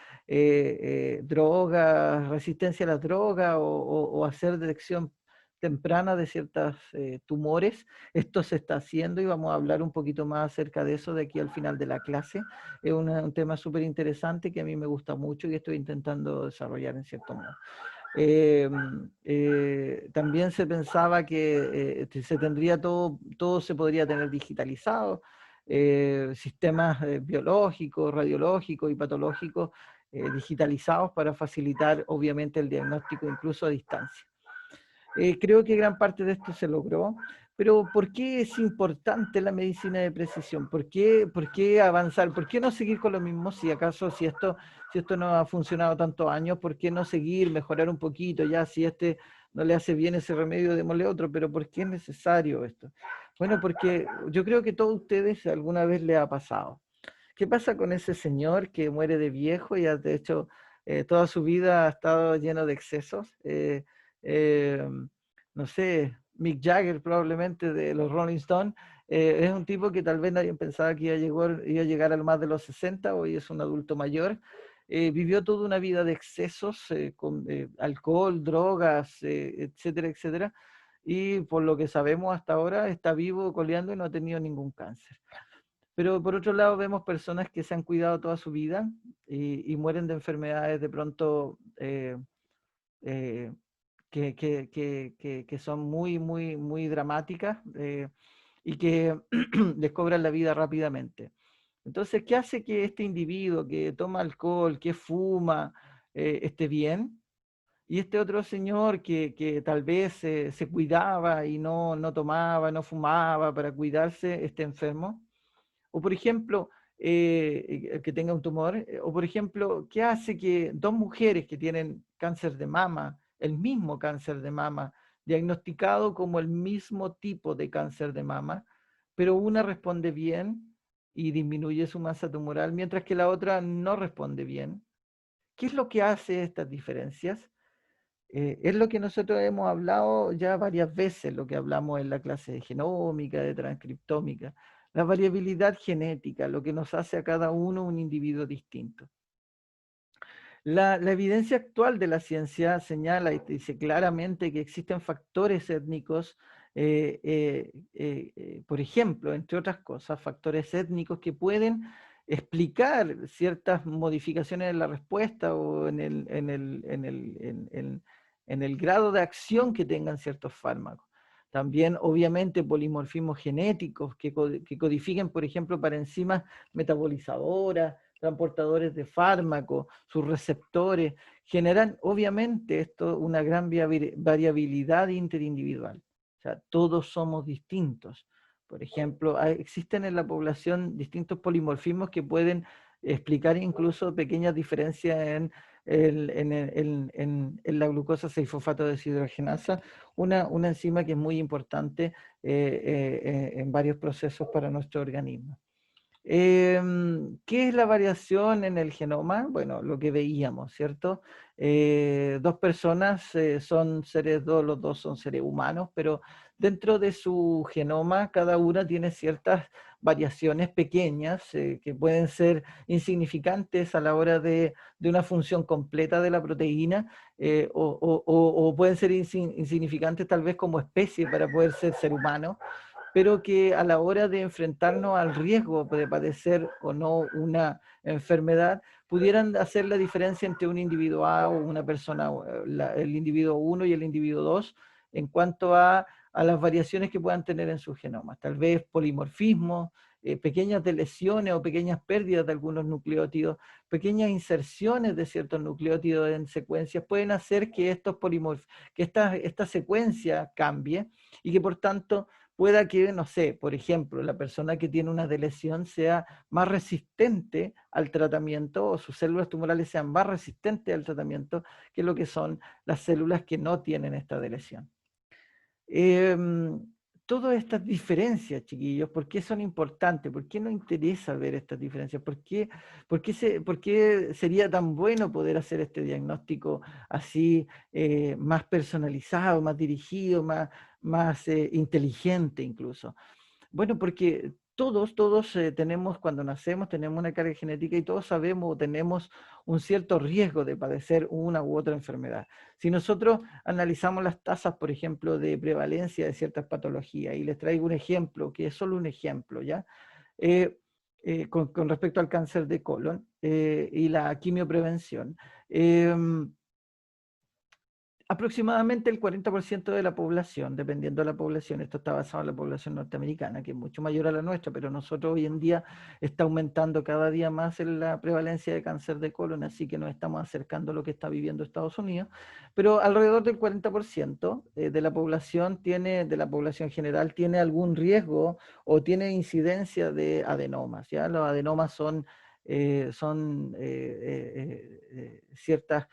drogas, resistencia a las drogas o hacer detección temprana de ciertos tumores. Esto se está haciendo y vamos a hablar un poquito más acerca de eso de aquí al final de la clase. Es un tema súper interesante que a mí me gusta mucho y estoy intentando desarrollar en cierto modo. También se pensaba que se tendría todo se podría tener digitalizado, sistemas biológicos, radiológicos y patológicos digitalizados para facilitar obviamente el diagnóstico incluso a distancia. Creo que gran parte de esto se logró, pero ¿por qué es importante la medicina de precisión? Por qué avanzar? ¿Por qué no seguir con lo mismo? Si acaso, si esto no ha funcionado tantos años, ¿por qué no seguir, mejorar un poquito? Ya, si este no le hace bien ese remedio, démosle otro, pero ¿por qué es necesario esto? Bueno, porque yo creo que a todos ustedes alguna vez le ha pasado. ¿Qué pasa con ese señor que muere de viejo y de hecho toda su vida ha estado lleno de excesos? Eh, no sé, Mick Jagger probablemente de los Rolling Stones, es un tipo que tal vez nadie pensaba que iba a llegar al más de los 60, hoy es un adulto mayor. Vivió toda una vida de excesos, con alcohol, drogas, etcétera, etcétera, y por lo que sabemos hasta ahora está vivo, coleando y no ha tenido ningún cáncer. Pero por otro lado vemos personas que se han cuidado toda su vida y mueren de enfermedades de pronto eh, que son muy dramáticas y que les cobran la vida rápidamente. Entonces, ¿qué hace que este individuo que toma alcohol, que fuma, esté bien? Y este otro señor que tal vez se cuidaba y no tomaba, no fumaba para cuidarse, esté enfermo. O por ejemplo, que tenga un tumor. O por ejemplo, ¿qué hace que dos mujeres que tienen cáncer de mama, el mismo cáncer de mama, diagnosticado como el mismo tipo de cáncer de mama, pero una responde bien y disminuye su masa tumoral, mientras que la otra no responde bien? ¿Qué es lo que hace estas diferencias? Es lo que nosotros hemos hablado ya varias veces, lo que hablamos en la clase de genómica, de transcriptómica, la variabilidad genética, lo que nos hace a cada uno un individuo distinto. La evidencia actual de la ciencia señala y dice claramente que existen factores étnicos, por ejemplo, entre otras cosas, factores étnicos que pueden explicar ciertas modificaciones en la respuesta o en el grado de acción que tengan ciertos fármacos. También, obviamente, polimorfismos genéticos que codifiquen, por ejemplo, para enzimas metabolizadoras, transportadores de fármacos, sus receptores, generan obviamente esto una gran variabilidad interindividual. O sea, todos somos distintos. Por ejemplo, existen en la población distintos polimorfismos que pueden explicar incluso pequeñas diferencias en la glucosa 6-fosfato deshidrogenasa, una enzima que es muy importante en varios procesos para nuestro organismo. ¿Qué es la variación en el genoma? Bueno, lo que veíamos, ¿cierto? Dos personas son seres, los dos son seres humanos, pero dentro de su genoma cada una tiene ciertas variaciones pequeñas que pueden ser insignificantes a la hora de una función completa de la proteína o pueden ser insignificantes tal vez como especie para poder ser humano, pero que a la hora de enfrentarnos al riesgo de padecer o no una enfermedad, pudieran hacer la diferencia entre un individuo A o una persona, el individuo 1 y el individuo 2, en cuanto a las variaciones que puedan tener en sus genomas. Tal vez polimorfismo, pequeñas lesiones o pequeñas pérdidas de algunos nucleótidos, pequeñas inserciones de ciertos nucleótidos en secuencias pueden hacer que, que esta secuencia cambie y que por tanto pueda que, no sé, por ejemplo, la persona que tiene una lesión sea más resistente al tratamiento o sus células tumorales sean más resistentes al tratamiento que lo que son las células que no tienen esta lesión. Todas estas diferencias, chiquillos, ¿por qué son importantes? ¿Por qué nos interesa ver estas diferencias? ¿Por qué sería tan bueno poder hacer este diagnóstico así, más personalizado, más dirigido, más inteligente incluso? Bueno, porque todos tenemos, cuando nacemos, tenemos una carga genética y todos sabemos o tenemos un cierto riesgo de padecer una u otra enfermedad. Si nosotros analizamos las tasas, por ejemplo, de prevalencia de ciertas patologías, y les traigo un ejemplo, que es solo un ejemplo, ¿ya? Con respecto al cáncer de colon y la quimioprevención. Aproximadamente el 40% de la población, dependiendo de la población, esto está basado en la población norteamericana, que es mucho mayor a la nuestra, pero nosotros hoy en día está aumentando cada día más en la prevalencia de cáncer de colon, así que nos estamos acercando a lo que está viviendo Estados Unidos, pero alrededor del 40% de la población de la población general tiene algún riesgo o tiene incidencia de adenomas, ¿ya? Los adenomas son ciertas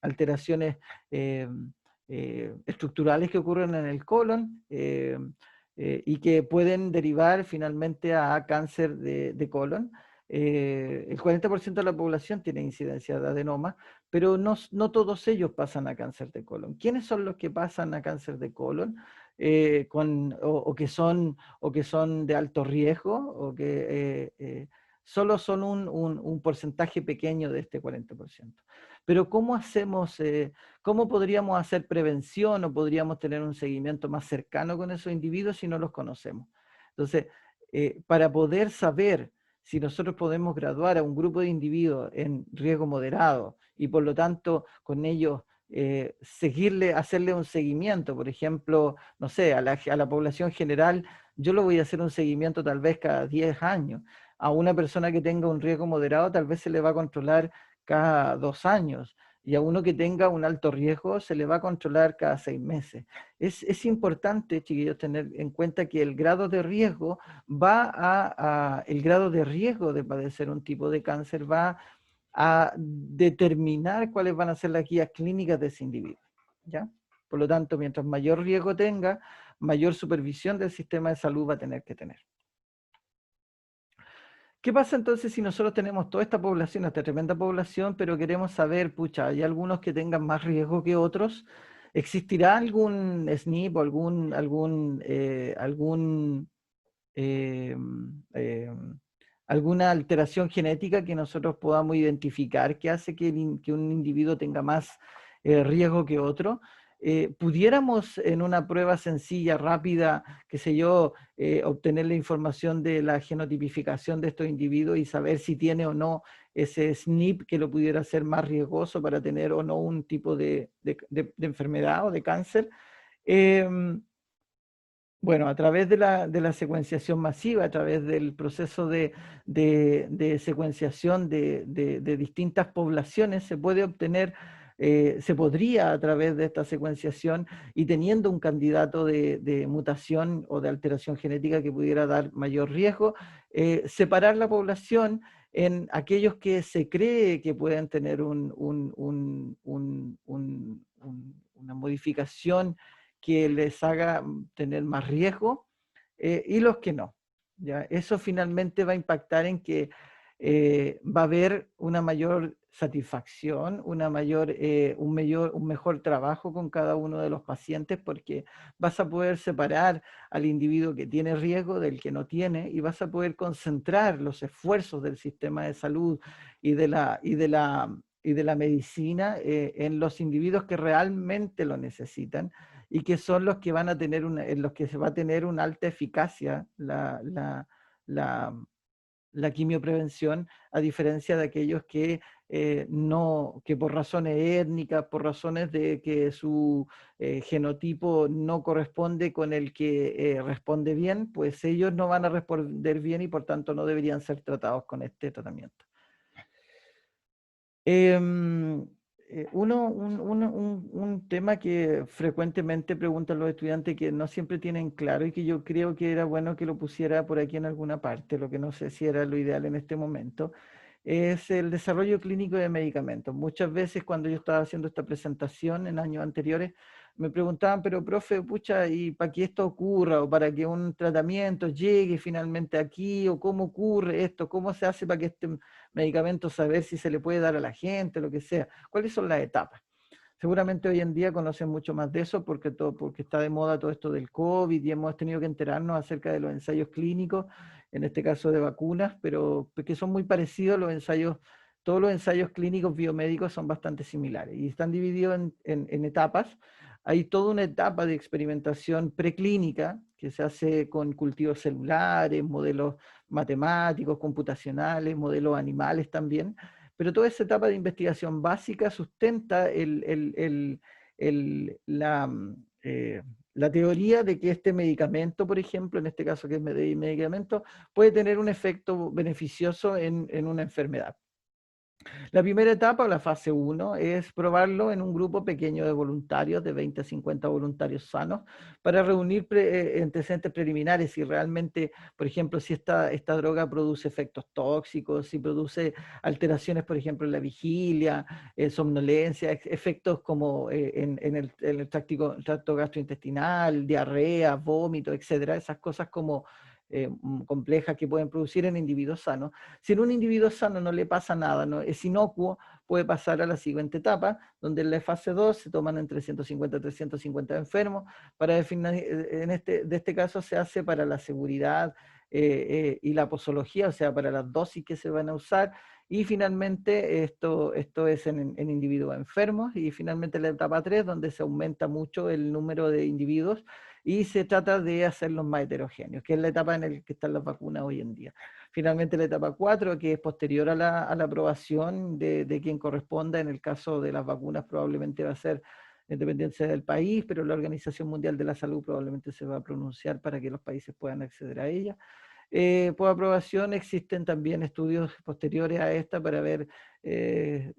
alteraciones eh, estructurales que ocurren en el colon y que pueden derivar finalmente a cáncer de colon. El 40% de la población tiene incidencia de adenoma, pero no todos ellos pasan a cáncer de colon. ¿Quiénes son los que pasan a cáncer de colon? O que son de alto riesgo, o que solo son un porcentaje pequeño de este 40%. Pero cómo podríamos hacer prevención o podríamos tener un seguimiento más cercano con esos individuos si no los conocemos? Entonces, para poder saber si nosotros podemos graduar a un grupo de individuos en riesgo moderado y por lo tanto con ellos hacerle un seguimiento, por ejemplo, no sé, a la población general, yo lo voy a hacer un seguimiento tal vez cada 10 años. A una persona que tenga un riesgo moderado tal vez se le va a controlar cada 2 años, y a uno que tenga un alto riesgo se le va a controlar cada 6 meses. Es importante, chiquillos, tener en cuenta que el grado de riesgo el grado de riesgo de padecer un tipo de cáncer va a determinar cuáles van a ser las guías clínicas de ese individuo, ¿ya? Por lo tanto, mientras mayor riesgo tenga, mayor supervisión del sistema de salud va a tener que tener. ¿Qué pasa entonces si nosotros tenemos toda esta población, esta tremenda población, pero queremos saber, pucha, hay algunos que tengan más riesgo que otros? ¿Existirá algún SNP o eh, eh, alguna alteración genética que nosotros podamos identificar que hace que un individuo tenga más riesgo que otro? ¿Pudiéramos en una prueba sencilla, rápida, qué sé yo, obtener la información de la genotipificación de estos individuos y saber si tiene o no ese SNP que lo pudiera hacer más riesgoso para tener o no un tipo de enfermedad o de cáncer? Bueno, a través de la secuenciación masiva, a través del proceso de secuenciación de distintas poblaciones, se puede obtener, se podría a través de esta secuenciación y teniendo un candidato de mutación o de alteración genética que pudiera dar mayor riesgo, separar la población en aquellos que se cree que pueden tener una modificación que les haga tener más riesgo y los que no, ¿ya? Eso finalmente va a impactar en que va a haber una mayor satisfacción, un mejor trabajo con cada uno de los pacientes, porque vas a poder separar al individuo que tiene riesgo del que no tiene, y vas a poder concentrar los esfuerzos del sistema de salud y de la medicina en los individuos que realmente lo necesitan y que son los que van a tener en los que se va a tener una alta eficacia la, la quimioprevención, a diferencia de aquellos que no, que por razones étnicas, por razones de que su genotipo no corresponde con el que responde bien, pues ellos no van a responder bien y por tanto no deberían ser tratados con este tratamiento. Em, un tema que frecuentemente preguntan los estudiantes que no siempre tienen claro y que yo creo que era bueno que lo pusiera por aquí en alguna parte, lo que no sé si era lo ideal en este momento, es el desarrollo clínico de medicamentos. Muchas veces cuando yo estaba haciendo esta presentación en años anteriores, me preguntaban, pero profe, pucha, ¿y para que esto ocurra o para que un tratamiento llegue finalmente aquí o cómo ocurre esto? ¿Cómo se hace para que este medicamento saber si se le puede dar a la gente, lo que sea? ¿Cuáles son las etapas? Seguramente hoy en día conocen mucho más de eso porque está de moda todo esto del COVID y hemos tenido que enterarnos acerca de los ensayos clínicos, en este caso de vacunas, pero que son muy parecidos los ensayos, todos los ensayos clínicos biomédicos son bastante similares y están divididos en etapas. Hay toda una etapa de experimentación preclínica que se hace con cultivos celulares, modelos matemáticos, computacionales, modelos animales también, pero toda esa etapa de investigación básica sustenta la teoría de que este medicamento, por ejemplo, en este caso que es medicamento, puede tener un efecto beneficioso en una enfermedad. La primera etapa, o la fase 1, es probarlo en un grupo pequeño de voluntarios, de 20 a 50 voluntarios sanos, para reunir antecedentes preliminares, si realmente, por ejemplo, si esta droga produce efectos tóxicos, si produce alteraciones, por ejemplo, en la vigilia, somnolencia, efectos como en el tracto gastrointestinal, diarrea, vómito, etcétera, esas cosas como complejas que pueden producir en individuos sanos. Si en un individuo sano no le pasa nada, no, es inocuo, puede pasar a la siguiente etapa, donde en la fase 2 se toman entre 150 y 350 enfermos. Para definir, de este caso se hace para la seguridad y la posología, o sea, para las dosis que se van a usar. Y finalmente esto es en individuos enfermos. Y finalmente la etapa 3, donde se aumenta mucho el número de individuos y se trata de hacerlos más heterogéneos, que es la etapa en la que están las vacunas hoy en día. Finalmente la etapa 4, que es posterior a la aprobación de quien corresponda, en el caso de las vacunas probablemente va a ser en dependencia del país, pero la Organización Mundial de la Salud probablemente se va a pronunciar para que los países puedan acceder a ella. Por aprobación existen también estudios posteriores a esta para ver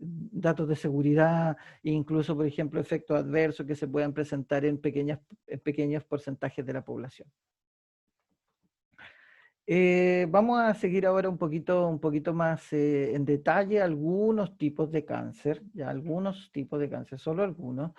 datos de seguridad e incluso, por ejemplo, efectos adversos que se puedan presentar en pequeños porcentajes de la población. Vamos a seguir ahora un poquito más en detalle algunos tipos de cáncer, ya algunos tipos de cáncer, solo algunos,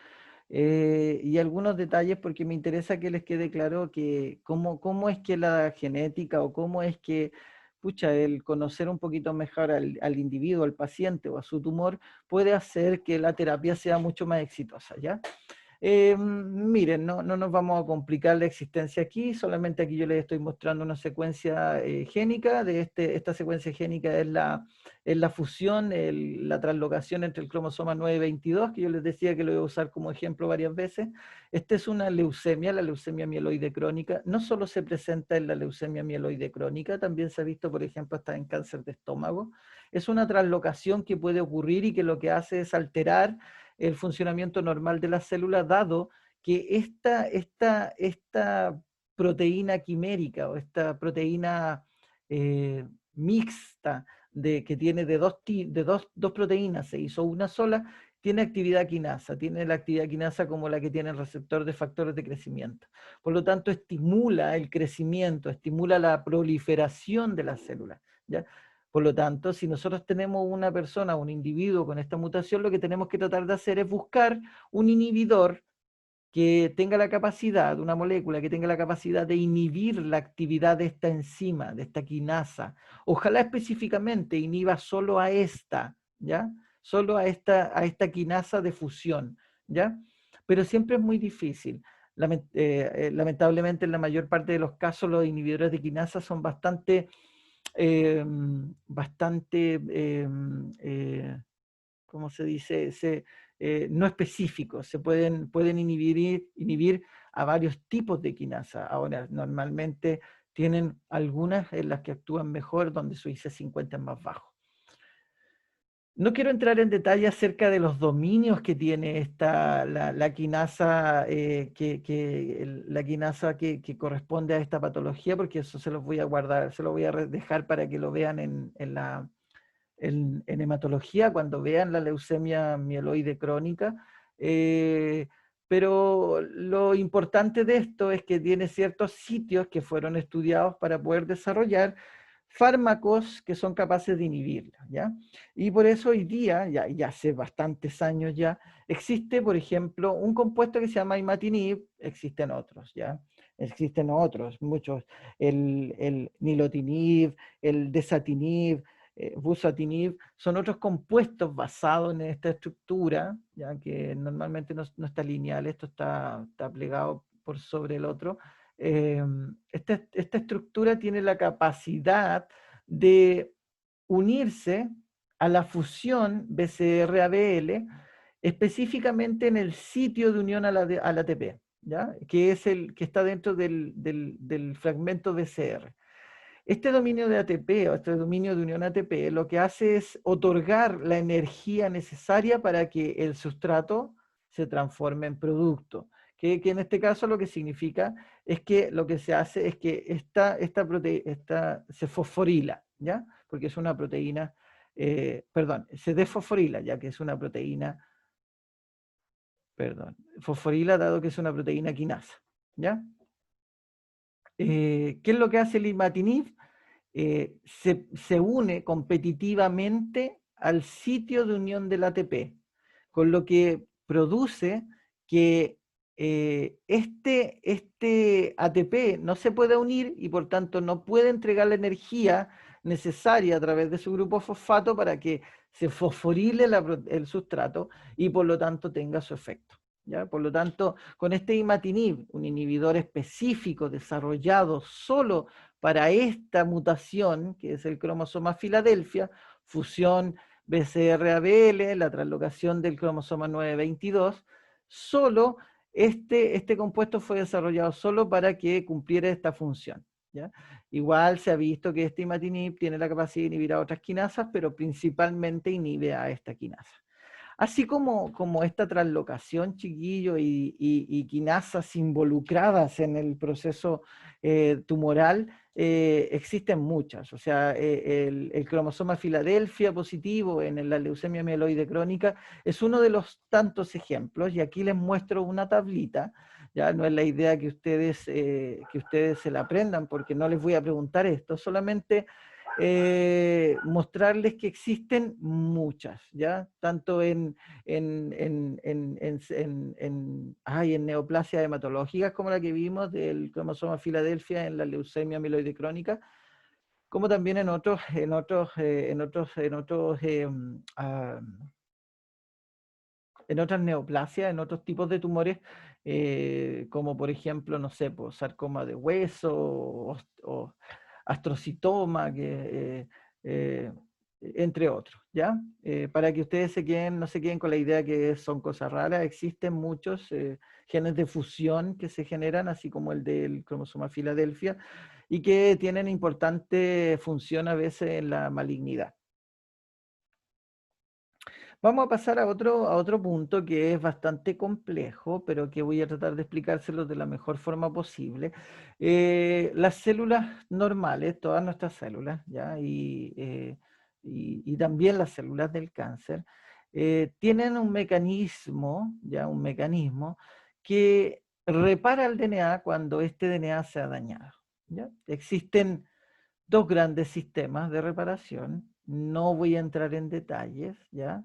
y algunos detalles porque me interesa que les quede claro que cómo es que la genética o cómo es que, pucha, el conocer un poquito mejor al individuo, al paciente o a su tumor puede hacer que la terapia sea mucho más exitosa, ¿ya? Miren, no nos vamos a complicar la existencia aquí, solamente aquí yo les estoy mostrando una secuencia génica. Esta secuencia génica es la fusión, la translocación entre el cromosoma 922, que yo les decía que lo voy a usar como ejemplo varias veces. Esta es una leucemia, la leucemia mieloide crónica. No solo se presenta en la leucemia mieloide crónica, también se ha visto, por ejemplo, hasta en cáncer de estómago. Es una translocación que puede ocurrir y que lo que hace es alterar el funcionamiento normal de las células, dado que esta proteína quimérica o esta proteína mixta que tiene dos proteínas, se hizo una sola, tiene actividad quinasa, tiene la actividad quinasa como la que tiene el receptor de factores de crecimiento. Por lo tanto, estimula el crecimiento, estimula la proliferación de las células, ¿ya? Por lo tanto, si nosotros tenemos una persona, un individuo con esta mutación, lo que tenemos que tratar de hacer es buscar un inhibidor que tenga la capacidad, una molécula que tenga la capacidad de inhibir la actividad de esta enzima, de esta quinasa. Ojalá específicamente inhiba solo a esta, ¿ya? Solo a esta quinasa de fusión, ¿ya? Pero siempre es muy difícil. Lamentablemente, en la mayor parte de los casos, los inhibidores de quinasa son bastante, bastante ¿cómo se dice? No específicos, pueden inhibir a varios tipos de quinasa. Ahora, normalmente tienen algunas en las que actúan mejor, donde su IC50 es más bajo. No quiero entrar en detalle acerca de los dominios que tiene la quinasa, la quinasa que corresponde a esta patología, porque eso se los voy a guardar, se lo voy a dejar para que lo vean en hematología cuando vean la leucemia mieloide crónica. Pero lo importante de esto es que tiene ciertos sitios que fueron estudiados para poder desarrollar fármacos que son capaces de inhibirla, ¿ya? Y por eso hoy día, ya hace bastantes años ya, existe, por ejemplo, un compuesto que se llama imatinib, existen otros, ¿ya? Existen otros, muchos, el nilotinib, el desatinib, busatinib, son otros compuestos basados en esta estructura, ya que normalmente no está lineal, esto está plegado por sobre el otro. Esta estructura tiene la capacidad de unirse a la fusión BCR-ABL, específicamente en el sitio de unión al ATP, ¿ya? Que es el que está dentro del fragmento BCR. Este dominio de ATP o este dominio de unión ATP lo que hace es otorgar la energía necesaria para que el sustrato se transforme en producto. Que en este caso lo que significa es que lo que se hace es que se fosforila, ¿ya? Porque es una proteína, perdón, se desfosforila, ya que es una proteína, perdón, fosforila dado que es una proteína quinasa, ¿ya? ¿Qué es lo que hace el imatinib? Se une competitivamente al sitio de unión del ATP, con lo que produce que este ATP no se pueda unir y por tanto no puede entregar la energía necesaria a través de su grupo fosfato para que se fosforile el sustrato y por lo tanto tenga su efecto. ¿Ya? Por lo tanto, con este imatinib, un inhibidor específico desarrollado solo para esta mutación, que es el cromosoma Filadelfia, fusión BCR-ABL, la translocación del cromosoma 922, solo este compuesto fue desarrollado solo para que cumpliera esta función, ¿ya? Igual se ha visto que este imatinib tiene la capacidad de inhibir a otras quinasas, pero principalmente inhibe a esta quinasa. Así como esta translocación, chiquillo, y quinasas involucradas en el proceso tumoral, existen muchas. O sea, el cromosoma Filadelfia positivo en la leucemia mieloide crónica es uno de los tantos ejemplos, y aquí les muestro una tablita. Ya no es la idea que ustedes se la aprendan, porque no les voy a preguntar esto, solamente mostrarles que existen muchas, ¿ya? Tanto en neoplasias hematológicas como la que vimos del cromosoma Filadelfia en la leucemia mieloide crónica, como también en otras neoplasias, en otros tipos de tumores, como por ejemplo, no sé, pues, sarcoma de hueso o astrocitoma, entre otros, ¿ya? Para que ustedes no se queden con la idea que son cosas raras, existen muchos genes de fusión que se generan, así como el del cromosoma Filadelfia, y que tienen importante función a veces en la malignidad. Vamos a pasar a otro punto que es bastante complejo, pero que voy a tratar de explicárselo de la mejor forma posible. Las células normales, todas nuestras células, ¿ya? Y también las células del cáncer, tienen un mecanismo, ¿ya? Un mecanismo que repara el DNA cuando este DNA se ha dañado, ¿ya? Existen dos grandes sistemas de reparación. No voy a entrar en detalles, ¿ya?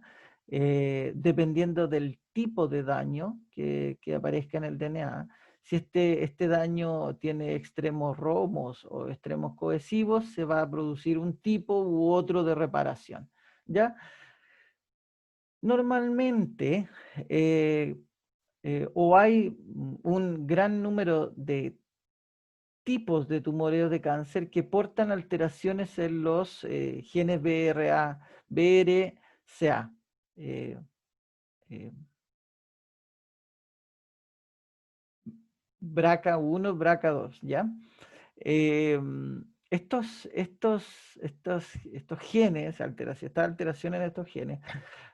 dependiendo del tipo de daño que aparezca en el DNA. Si este daño tiene extremos romos o extremos cohesivos, se va a producir un tipo u otro de reparación, ¿ya? Normalmente, o hay un gran número de tipos de tumores de cáncer que portan alteraciones en los genes BRCA. Eh, eh, BRCA1, BRCA2, ¿ya? Estos genes, estas alteraciones en estos genes,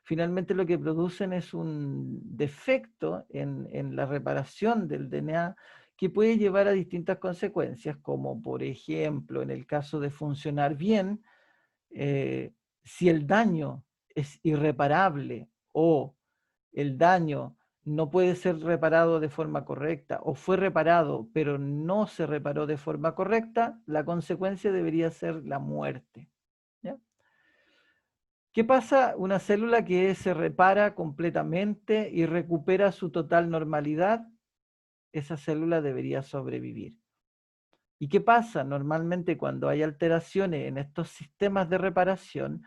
finalmente lo que producen es un defecto en la reparación del DNA que puede llevar a distintas consecuencias, como por ejemplo, en el caso de funcionar bien, si el daño es irreparable o el daño no puede ser reparado de forma correcta o fue reparado pero no se reparó de forma correcta, la consecuencia debería ser la muerte. ¿Ya? ¿Qué pasa? Una célula que se repara completamente y recupera su total normalidad, esa célula debería sobrevivir. ¿Y qué pasa? Normalmente cuando hay alteraciones en estos sistemas de reparación,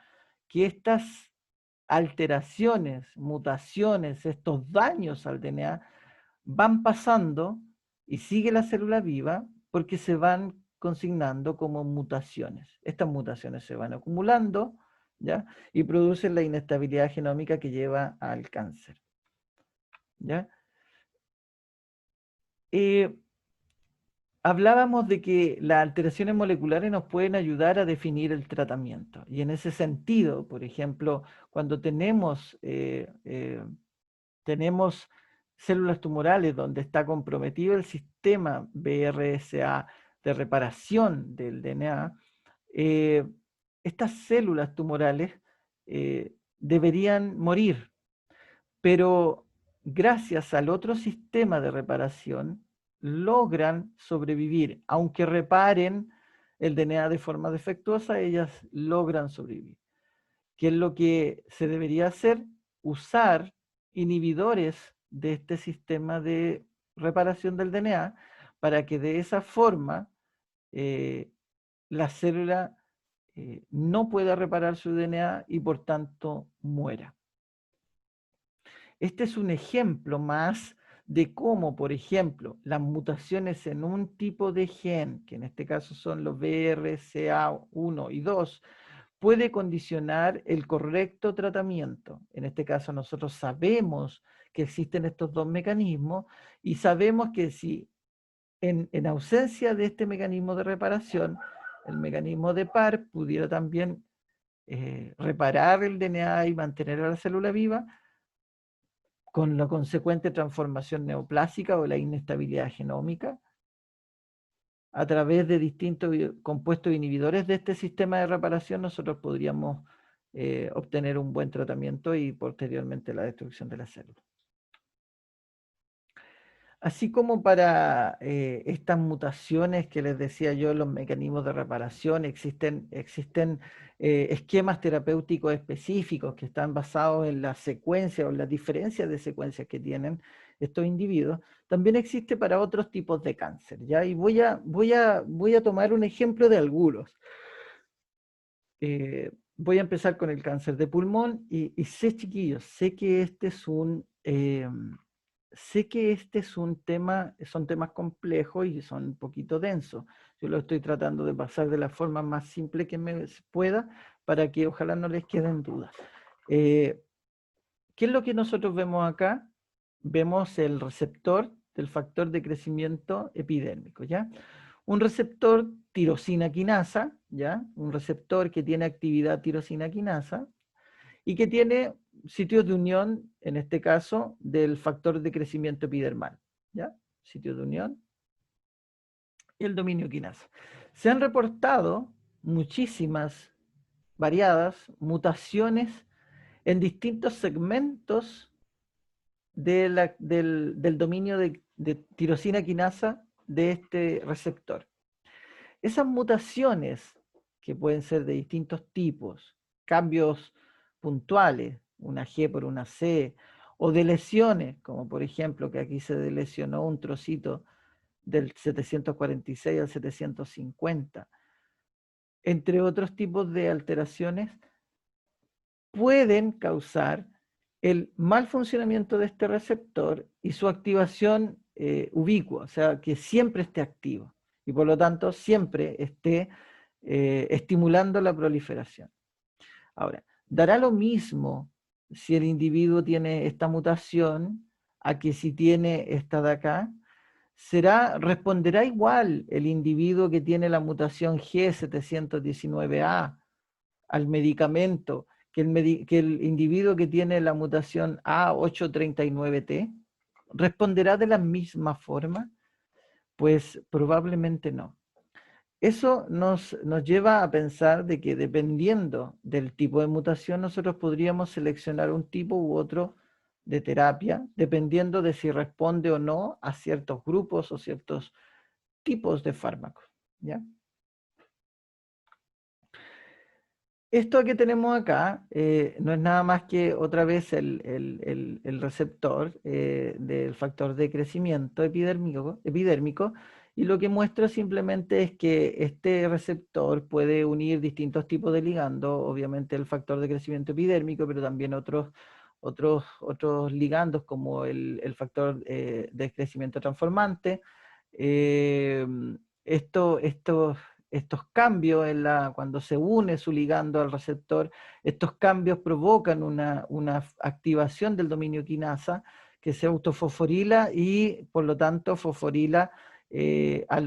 que estas alteraciones, mutaciones, estos daños al DNA van pasando y sigue la célula viva porque se van consignando como mutaciones. Estas mutaciones se van acumulando, ¿ya? Y producen la inestabilidad genómica que lleva al cáncer, ¿ya? Hablábamos de que las alteraciones moleculares nos pueden ayudar a definir el tratamiento. Y en ese sentido, por ejemplo, cuando tenemos células tumorales donde está comprometido el sistema BRCA de reparación del DNA, eh, estas células tumorales deberían morir, pero gracias al otro sistema de reparación logran sobrevivir. Aunque reparen el DNA de forma defectuosa, ellas logran sobrevivir. ¿Qué es lo que se debería hacer? Usar inhibidores de este sistema de reparación del DNA para que de esa forma la célula no pueda reparar su DNA y por tanto muera. Este es un ejemplo más de cómo, por ejemplo, las mutaciones en un tipo de gen, que en este caso son los BRCA1 y 2, puede condicionar el correcto tratamiento. En este caso nosotros sabemos que existen estos dos mecanismos y sabemos que si en ausencia de este mecanismo de reparación, el mecanismo de PAR pudiera también reparar el DNA y mantener a la célula viva, con la consecuente transformación neoplásica o la inestabilidad genómica, a través de distintos compuestos inhibidores de este sistema de reparación, nosotros podríamos obtener un buen tratamiento y posteriormente la destrucción de la célula. Así como para estas mutaciones que les decía yo, los mecanismos de reparación, existen esquemas terapéuticos específicos que están basados en la secuencia o en las diferencias de secuencias que tienen estos individuos. También existe para otros tipos de cáncer, ¿ya? Y voy a tomar un ejemplo de algunos. Voy a empezar con el cáncer de pulmón y sé, chiquillos, sé que este es un tema, son temas complejos y son un poquito densos. Yo lo estoy tratando de pasar de la forma más simple que me pueda para que ojalá no les queden dudas. ¿Qué es lo que nosotros vemos acá? Vemos el receptor del factor de crecimiento epidérmico, ¿ya? Un receptor tirosina quinasa, ¿ya? Un receptor que tiene actividad tirosina quinasa y que tiene sitios de unión, en este caso, del factor de crecimiento epidermal, ¿ya? Sitios de unión y el dominio quinasa. Se han reportado muchísimas, variadas, mutaciones en distintos segmentos del dominio de tirosina quinasa de este receptor. Esas mutaciones, que pueden ser de distintos tipos, cambios puntuales, una G por una C, o de lesiones, como por ejemplo que aquí se lesionó un trocito del 746 al 750, entre otros tipos de alteraciones, pueden causar el mal funcionamiento de este receptor y su activación ubicua, o sea, que siempre esté activo y por lo tanto siempre esté estimulando la proliferación. Ahora, dará lo mismo si el individuo tiene esta mutación a que si tiene esta de acá. Responderá igual el individuo que tiene la mutación G719A al medicamento que el individuo que tiene la mutación A839T. ¿Responderá de la misma forma? Pues probablemente no. Eso nos lleva a pensar de que dependiendo del tipo de mutación, nosotros podríamos seleccionar un tipo u otro de terapia, dependiendo de si responde o no a ciertos grupos o ciertos tipos de fármacos, ¿ya? Esto que tenemos acá no es nada más que otra vez el receptor del factor de crecimiento epidérmico, y lo que muestra simplemente es que este receptor puede unir distintos tipos de ligandos, obviamente el factor de crecimiento epidérmico, pero también otros ligandos como el factor de crecimiento transformante. Eh, estos cambios cuando se une su ligando al receptor, estos cambios provocan una activación del dominio quinasa que se autofosforila y por lo tanto fosforila a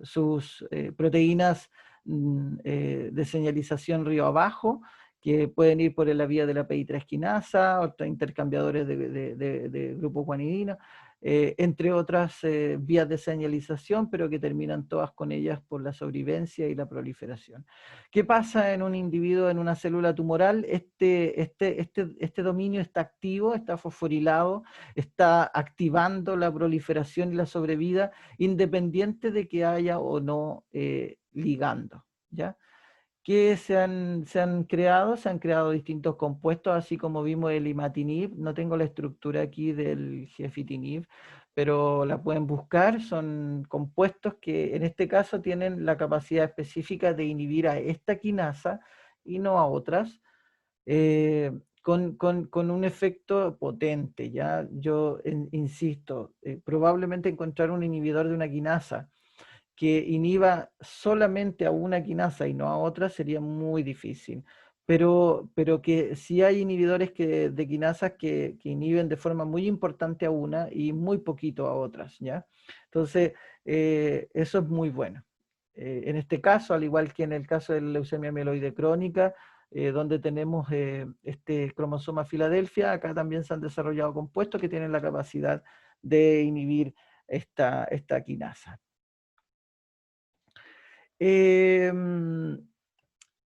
sus proteínas de señalización río abajo, que pueden ir por la vía de la PI3 quinasa, otros intercambiadores de grupo guanidino, entre otras vías de señalización, pero que terminan todas con ellas por la sobrevivencia y la proliferación. ¿Qué pasa en un individuo, en una célula tumoral? Este dominio está activo, está fosforilado, está activando la proliferación y la sobrevida, independiente de que haya o no ligando, ¿ya? Que se han creado distintos compuestos, así como vimos el imatinib. No tengo la estructura aquí del gefitinib, pero la pueden buscar. Son compuestos que en este caso tienen la capacidad específica de inhibir a esta quinasa y no a otras, con un efecto potente. ¿Ya? Yo insisto, probablemente encontrar un inhibidor de una quinasa que inhiba solamente a una quinasa y no a otra sería muy difícil. Pero que sí hay inhibidores de quinasas que inhiben de forma muy importante a una y muy poquito a otras, ¿ya? Entonces, eso es muy bueno. En este caso, al igual que en el caso de la leucemia mieloide crónica, donde tenemos este cromosoma Filadelfia, acá también se han desarrollado compuestos que tienen la capacidad de inhibir esta quinasa. En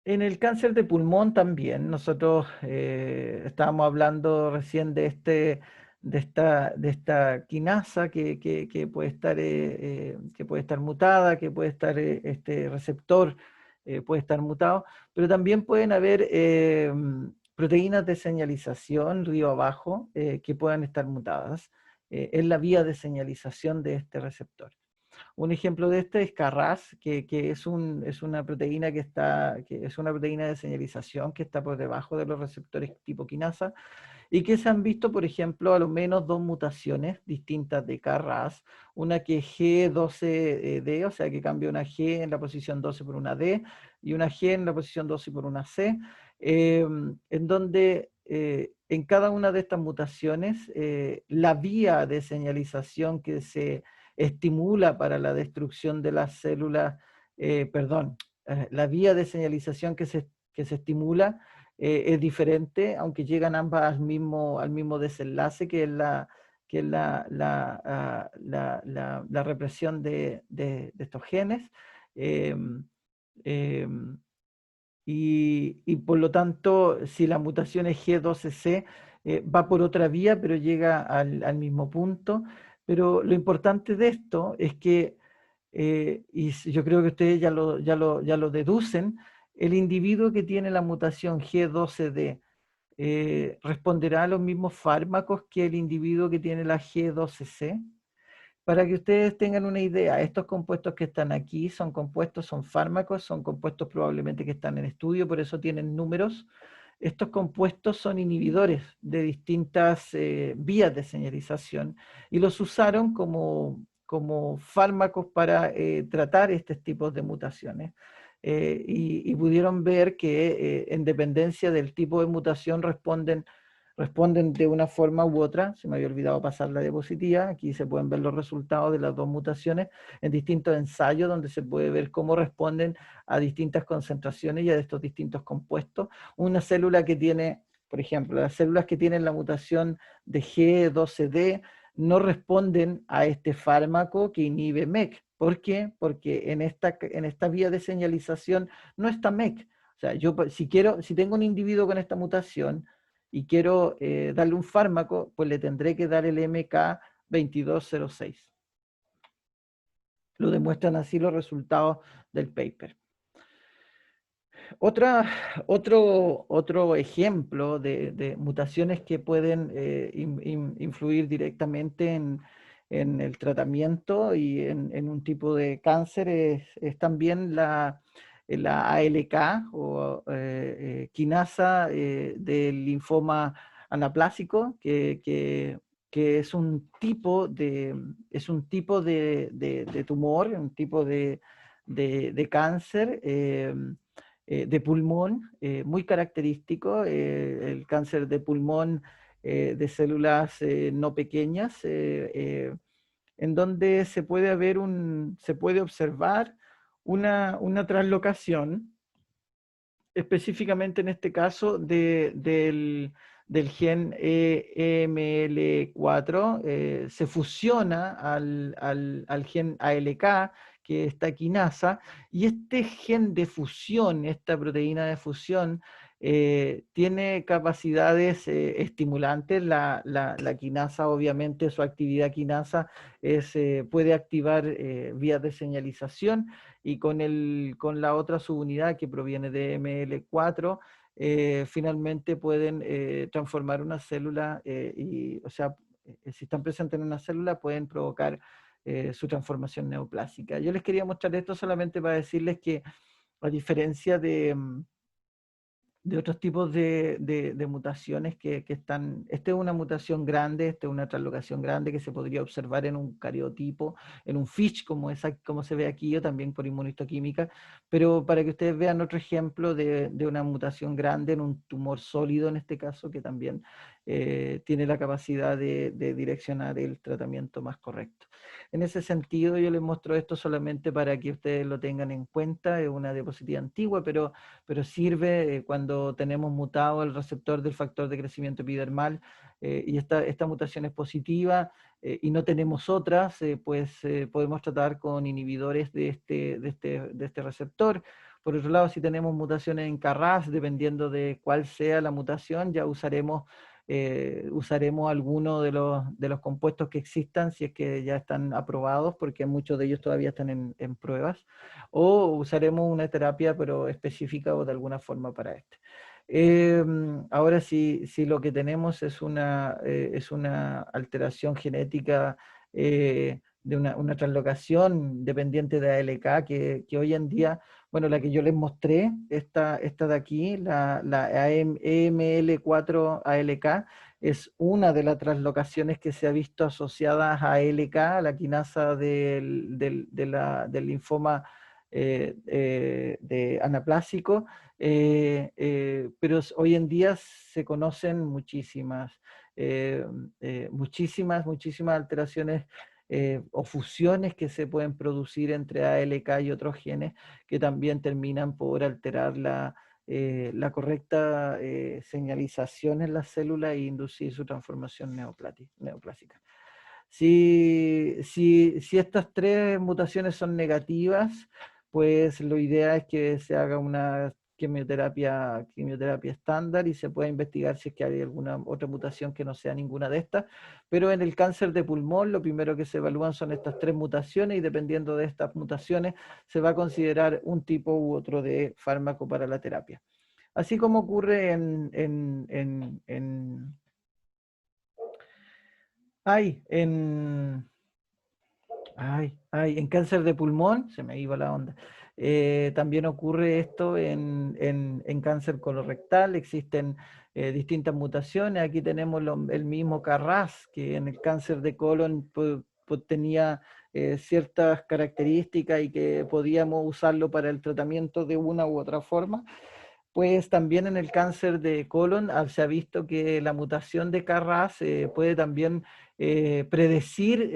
el cáncer de pulmón también, nosotros estábamos hablando recién de esta quinasa que puede estar mutada, que puede estar, este receptor puede estar mutado, pero también pueden haber proteínas de señalización río abajo que puedan estar mutadas en la vía de señalización de este receptor. Un ejemplo de este es Carras, que es una proteína que es una proteína de señalización que está por debajo de los receptores tipo quinasa y que se han visto, por ejemplo, a lo menos dos mutaciones distintas de Carras, una que es G12D, o sea que cambia una G en la posición 12 por una D y una G en la posición 12 por una C, en donde en cada una de estas mutaciones la vía de señalización que se estimula para la destrucción de las células, la vía de señalización que se estimula es diferente, aunque llegan ambas al mismo desenlace, que es la represión de estos genes. em, em, y por lo tanto, si la mutación es G12C, va por otra vía, pero llega al mismo punto. Pero lo importante de esto es que, yo creo que ustedes ya lo deducen, el individuo que tiene la mutación G12D ¿responderá a los mismos fármacos que el individuo que tiene la G12C? Para que ustedes tengan una idea, estos compuestos que están aquí son compuestos, son fármacos, son compuestos probablemente que están en estudio, por eso tienen números. Estos compuestos son inhibidores de distintas vías de señalización y los usaron como fármacos para tratar estos tipos de mutaciones. Y pudieron ver que en dependencia del tipo de mutación responden de una forma u otra. Se me había olvidado pasar la diapositiva. Aquí se pueden ver los resultados de las dos mutaciones en distintos ensayos donde se puede ver cómo responden a distintas concentraciones y a estos distintos compuestos. Una célula que tiene, por ejemplo, las células que tienen la mutación de G12D no responden a este fármaco que inhibe MEK. ¿Por qué? Porque en esta vía de señalización no está MEK. O sea, yo si tengo un individuo con esta mutación, y quiero darle un fármaco, pues le tendré que dar el MK2206. Lo demuestran así los resultados del paper. Otro ejemplo de mutaciones que pueden influir directamente en el tratamiento y en un tipo de cáncer es también la ALK o quinasa del linfoma anaplásico, que es un tipo de tumor, un tipo de cáncer de pulmón, muy característico, el cáncer de pulmón de células no pequeñas, en donde se puede observar una translocación, específicamente en este caso del gen EML4, se fusiona al gen ALK, que es esta quinasa, y este gen de fusión, esta proteína de fusión, tiene capacidades estimulantes. La quinasa, obviamente, su actividad quinasa puede activar vías de señalización, y con la otra subunidad que proviene de ML4, finalmente pueden transformar una célula, o sea, si están presentes en una célula, pueden provocar su transformación neoplásica. Yo les quería mostrar esto solamente para decirles que, a diferencia de otros tipos de mutaciones que están. Esta es una mutación grande, esta es una translocación grande que se podría observar en un cariotipo, en un FISH, como se ve aquí, o también por inmunistoquímica, pero para que ustedes vean otro ejemplo de una mutación grande en un tumor sólido, en este caso, que también tiene la capacidad de direccionar el tratamiento más correcto. En ese sentido, yo les muestro esto solamente para que ustedes lo tengan en cuenta. Es una diapositiva antigua, pero sirve cuando tenemos mutado el receptor del factor de crecimiento epidermal, y esta mutación es positiva, y no tenemos otras, pues podemos tratar con inhibidores de este receptor. Por otro lado, si tenemos mutaciones en KRAS, dependiendo de cuál sea la mutación, ya usaremos alguno de los compuestos que existan, si es que ya están aprobados, porque muchos de ellos todavía están en pruebas, o usaremos una terapia pero específica o de alguna forma para este. Ahora, si lo que tenemos es una alteración genética, de una translocación dependiente de ALK, que hoy en día, bueno, la que yo les mostré, esta de aquí, la EML4 ALK, es una de las translocaciones que se ha visto asociadas a ALK, a la quinasa del linfoma de anaplásico, pero hoy en día se conocen muchísimas alteraciones o fusiones que se pueden producir entre ALK y otros genes, que también terminan por alterar la correcta señalización en las células e inducir su transformación neoplásica. Si estas tres mutaciones son negativas, pues lo ideal es que se haga una quimioterapia estándar y se pueda investigar si es que hay alguna otra mutación que no sea ninguna de estas. Pero en el cáncer de pulmón, lo primero que se evalúan son estas tres mutaciones, y dependiendo de estas mutaciones se va a considerar un tipo u otro de fármaco para la terapia. Así como ocurre ay, en cáncer de pulmón, se me iba la onda. También ocurre esto en cáncer colorectal, existen distintas mutaciones. Aquí tenemos el mismo Carras, que en el cáncer de colon pues, tenía ciertas características y que podíamos usarlo para el tratamiento de una u otra forma. Pues también en el cáncer de colon se ha visto que la mutación de KRAS puede también predecir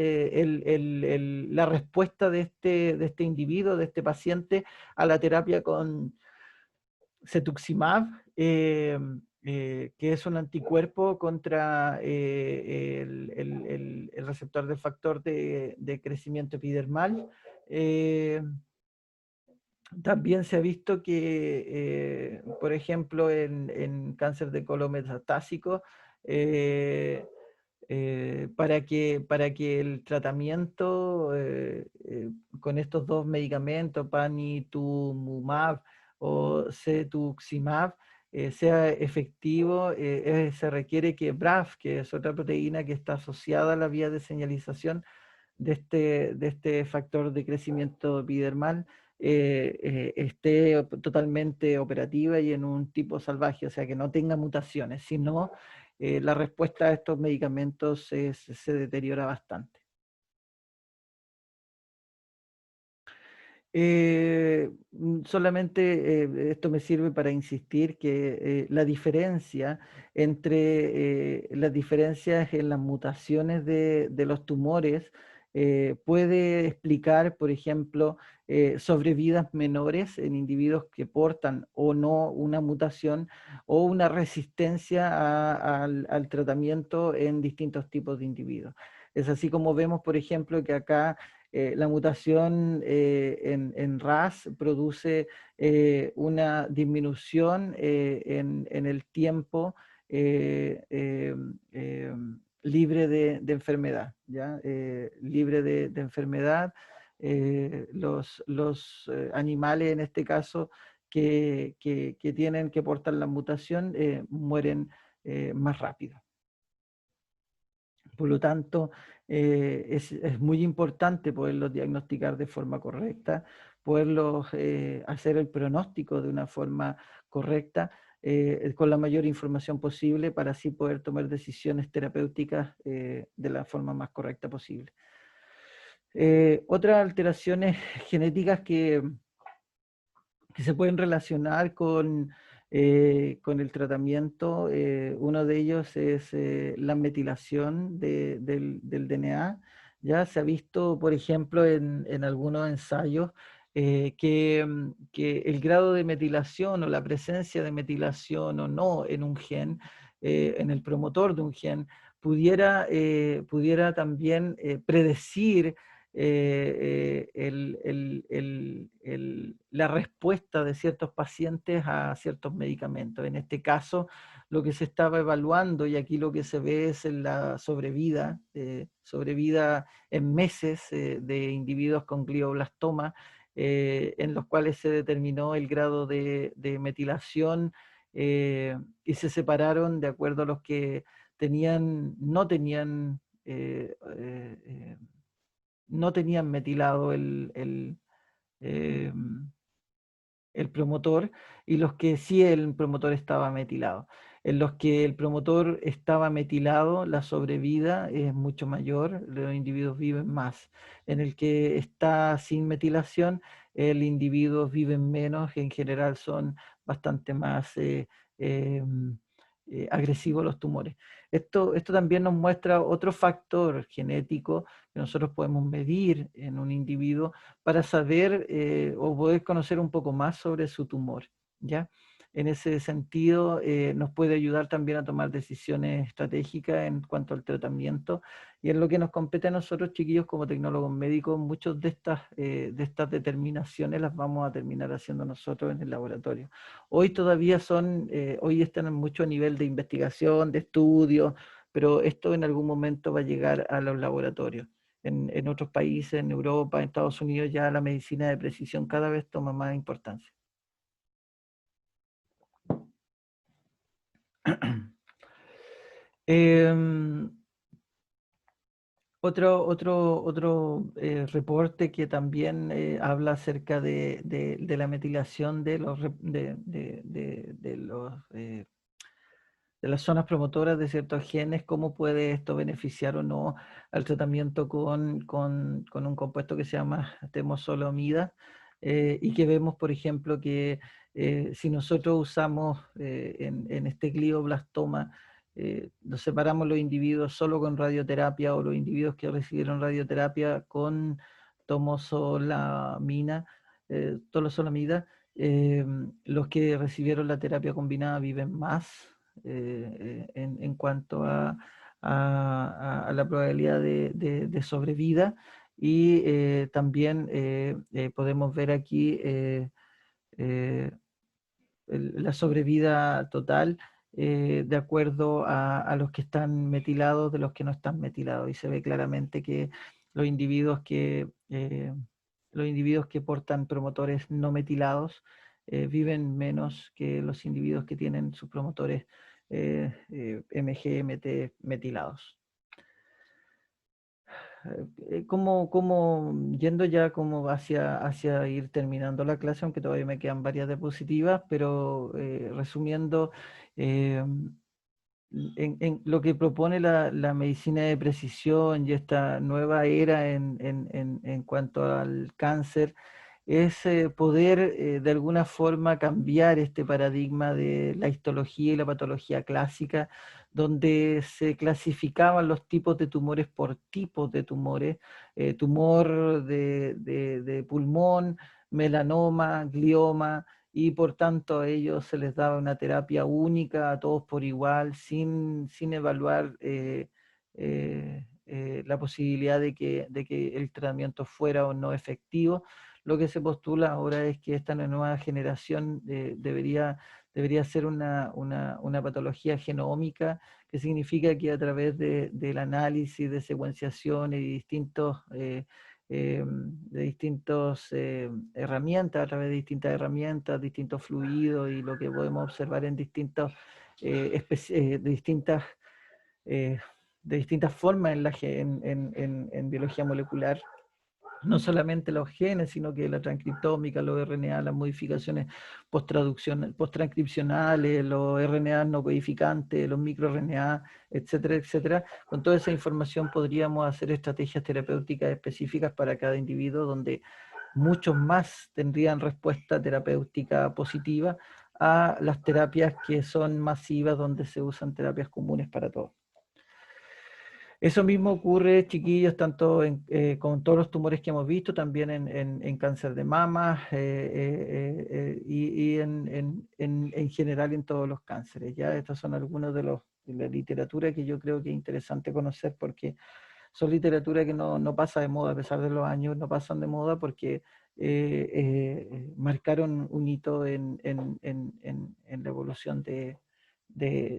la respuesta de este individuo, de este paciente, a la terapia con cetuximab, que es un anticuerpo contra el receptor del factor de crecimiento epidermal. También se ha visto que, por ejemplo, en cáncer de colon metastásico, eh, para que el tratamiento con estos dos medicamentos, panitumumab o cetuximab, sea efectivo, se requiere que BRAF, que es otra proteína que está asociada a la vía de señalización, de este factor de crecimiento epidermal esté totalmente operativa y en un tipo salvaje, o sea, que no tenga mutaciones, sino la respuesta a estos medicamentos se deteriora bastante. Solamente esto me sirve para insistir que la diferencia entre las diferencias en las mutaciones de los tumores puede explicar, por ejemplo, sobrevidas menores en individuos que portan o no una mutación o una resistencia al tratamiento en distintos tipos de individuos. Es así como vemos, por ejemplo, que acá la mutación en RAS produce una disminución en el tiempo eh, eh, eh, libre de enfermedad, ¿ya? Libre de enfermedad. Los animales, en este caso, que tienen que portar la mutación, mueren más rápido. Por lo tanto, es muy importante poderlos diagnosticar de forma correcta, poderlos hacer el pronóstico de una forma correcta, con la mayor información posible para así poder tomar decisiones terapéuticas de la forma más correcta posible. Otras alteraciones genéticas que se pueden relacionar con el tratamiento. Uno de ellos es la metilación del DNA. Ya se ha visto, por ejemplo, en algunos ensayos que el grado de metilación o la presencia de metilación o no en un gen, en el promotor de un gen, pudiera también predecir la respuesta de ciertos pacientes a ciertos medicamentos. En este caso, lo que se estaba evaluando y aquí lo que se ve es en la sobrevida en meses de individuos con glioblastoma, en los cuales se determinó el grado de metilación y se separaron de acuerdo a los que no tenían no tenían metilado eh, el promotor y los que sí el promotor estaba metilado. En los que el promotor estaba metilado, la sobrevida es mucho mayor, los individuos viven más. En el que está sin metilación, el individuo vive menos, en general son bastante más eh, agresivos los tumores. Esto también nos muestra otro factor genético que nosotros podemos medir en un individuo para saber o poder conocer un poco más sobre su tumor, ¿ya? En ese sentido, nos puede ayudar también a tomar decisiones estratégicas en cuanto al tratamiento y en lo que nos compete a nosotros, chiquillos, como tecnólogos médicos, muchas de estas determinaciones las vamos a terminar haciendo nosotros en el laboratorio. Hoy todavía hoy están en mucho nivel de investigación, de estudio, pero esto en algún momento va a llegar a los laboratorios. En otros países, en Europa, en Estados Unidos, ya la medicina de precisión cada vez toma más importancia. Em, otro reporte que también habla acerca de la metilación de de las zonas promotoras de ciertos genes, cómo puede esto beneficiar o no al tratamiento con un compuesto que se llama temozolomida, y que vemos, por ejemplo, que si nosotros usamos en este glioblastoma, nos separamos los individuos solo con radioterapia o los individuos que recibieron radioterapia con tomosolamina, tolosolamida, los que recibieron la terapia combinada viven más en cuanto a la probabilidad de sobrevida. Y también podemos ver aquí eh, la sobrevida total de acuerdo a los que están metilados de los que no están metilados. Y se ve claramente que los individuos los individuos que portan promotores no metilados viven menos que los individuos que tienen sus promotores MGMT metilados. Como yendo ya como hacia ir terminando la clase, aunque todavía me quedan varias diapositivas, pero resumiendo, eh, en lo que propone la medicina de precisión y esta nueva era en cuanto al cáncer, es poder de alguna forma cambiar este paradigma de la histología y la patología clásica, donde se clasificaban los tipos de tumores por tipos de tumores, tumor de pulmón, melanoma, glioma, y por tanto a ellos se les daba una terapia única, a todos por igual, sin evaluar la posibilidad de que el tratamiento fuera o no efectivo. Lo que se postula ahora es que esta nueva generación debería ser una patología genómica, que significa que a través del análisis de secuenciación y de distintas herramientas, a través de distintas herramientas, distintos fluidos y lo que podemos observar en de distintas, eh, de distintas formas en biología molecular, no solamente los genes, sino que la transcriptómica, los RNA, las modificaciones posttranscripcionales, los RNA no codificantes, los microRNA, etcétera, etcétera. Con toda esa información podríamos hacer estrategias terapéuticas específicas para cada individuo, donde muchos más tendrían respuesta terapéutica positiva a las terapias que son masivas, donde se usan terapias comunes para todos. Eso mismo ocurre, chiquillos, tanto con todos los tumores que hemos visto, también en cáncer de mama y en general en todos los cánceres. Ya estos son algunos de la literatura que yo creo que es interesante conocer, porque son literatura que no pasa de moda, a pesar de los años, no pasan de moda porque marcaron un hito en la evolución de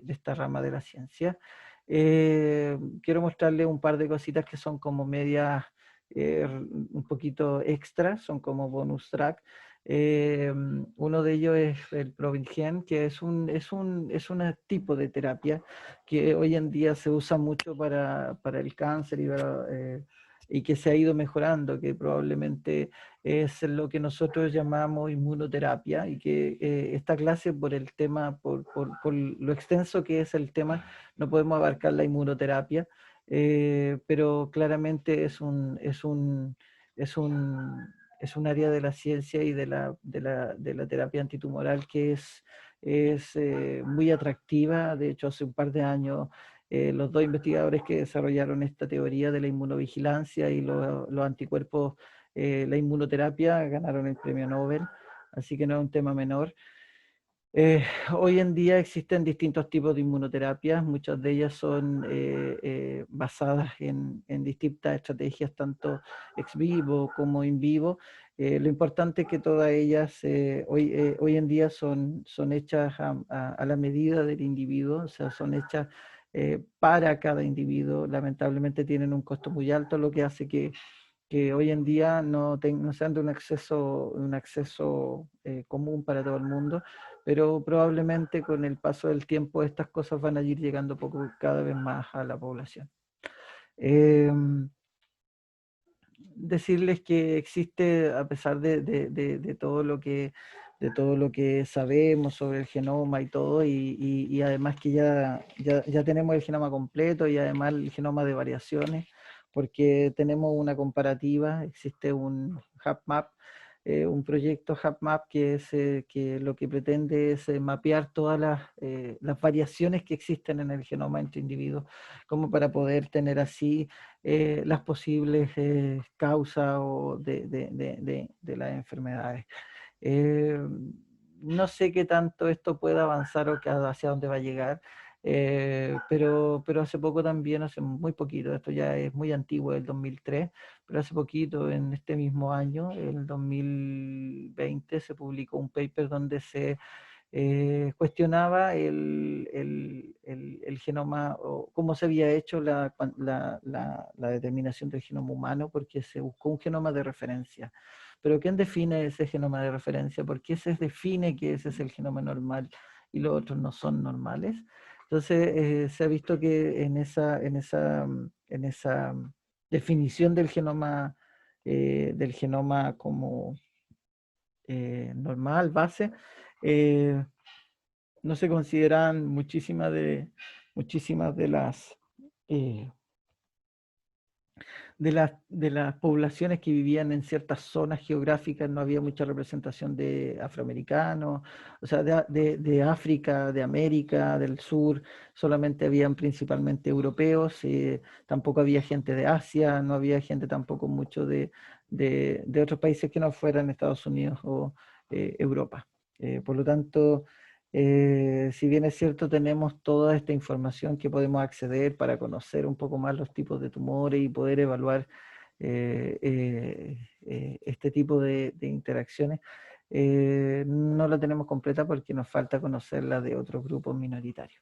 esta rama de la ciencia. Quiero mostrarles un par de cositas que son como medias, un poquito extras, son como bonus track. Uno de ellos es el Provilgen, que es un tipo de terapia que hoy en día se usa mucho para el cáncer y que se ha ido mejorando, que probablemente es lo que nosotros llamamos inmunoterapia, y que esta clase, por el tema, por lo extenso que es el tema, no podemos abarcar la inmunoterapia, pero claramente es un área de la ciencia y de la terapia antitumoral que es muy atractiva. De hecho, hace un par de años, los dos investigadores que desarrollaron esta teoría de la inmunovigilancia y los anticuerpos, la inmunoterapia, ganaron el premio Nobel, así que no es un tema menor. Hoy en día existen distintos tipos de inmunoterapias, muchas de ellas son basadas en distintas estrategias, tanto ex vivo como in vivo. Lo importante es que todas ellas hoy en día son hechas a la medida del individuo, o sea, son hechas para cada individuo. Lamentablemente tienen un costo muy alto, lo que hace que que hoy en día no sean de un acceso común para todo el mundo, pero probablemente con el paso del tiempo estas cosas van a ir llegando cada vez más a la población. Decirles que existe, a pesar de todo lo que sabemos sobre el genoma y todo, y además que ya tenemos el genoma completo y además el genoma de variaciones, porque tenemos una comparativa, existe un HapMap, un proyecto HapMap que lo que pretende es mapear todas las variaciones que existen en el genoma entre individuos, como para poder tener así las posibles causas de las enfermedades. Eh, no sé qué tanto esto puede avanzar o hacia dónde va a llegar, pero hace poco también, hace muy poquito, esto ya es muy antiguo, el 2003, pero hace poquito, en este mismo año, el 2020, se publicó un paper donde se cuestionaba el genoma o cómo se había hecho la determinación del genoma humano, porque se buscó un genoma de referencia. Pero ¿quién define ese genoma de referencia? ¿Por qué se define que ese es el genoma normal y los otros no son normales? Entonces, se ha visto que en esa definición del genoma como normal, base, eh, no se consideran muchísimas eh, de las poblaciones que vivían en ciertas zonas geográficas. No había mucha representación de afroamericanos, o sea, de África, de América, del sur, solamente habían principalmente europeos, tampoco había gente de Asia, no había gente tampoco mucho de otros países que no fueran Estados Unidos o Europa. Por lo tanto, si bien es cierto, tenemos toda esta información que podemos acceder para conocer un poco más los tipos de tumores y poder evaluar este tipo de interacciones, no la tenemos completa porque nos falta conocerla de otros grupos minoritarios.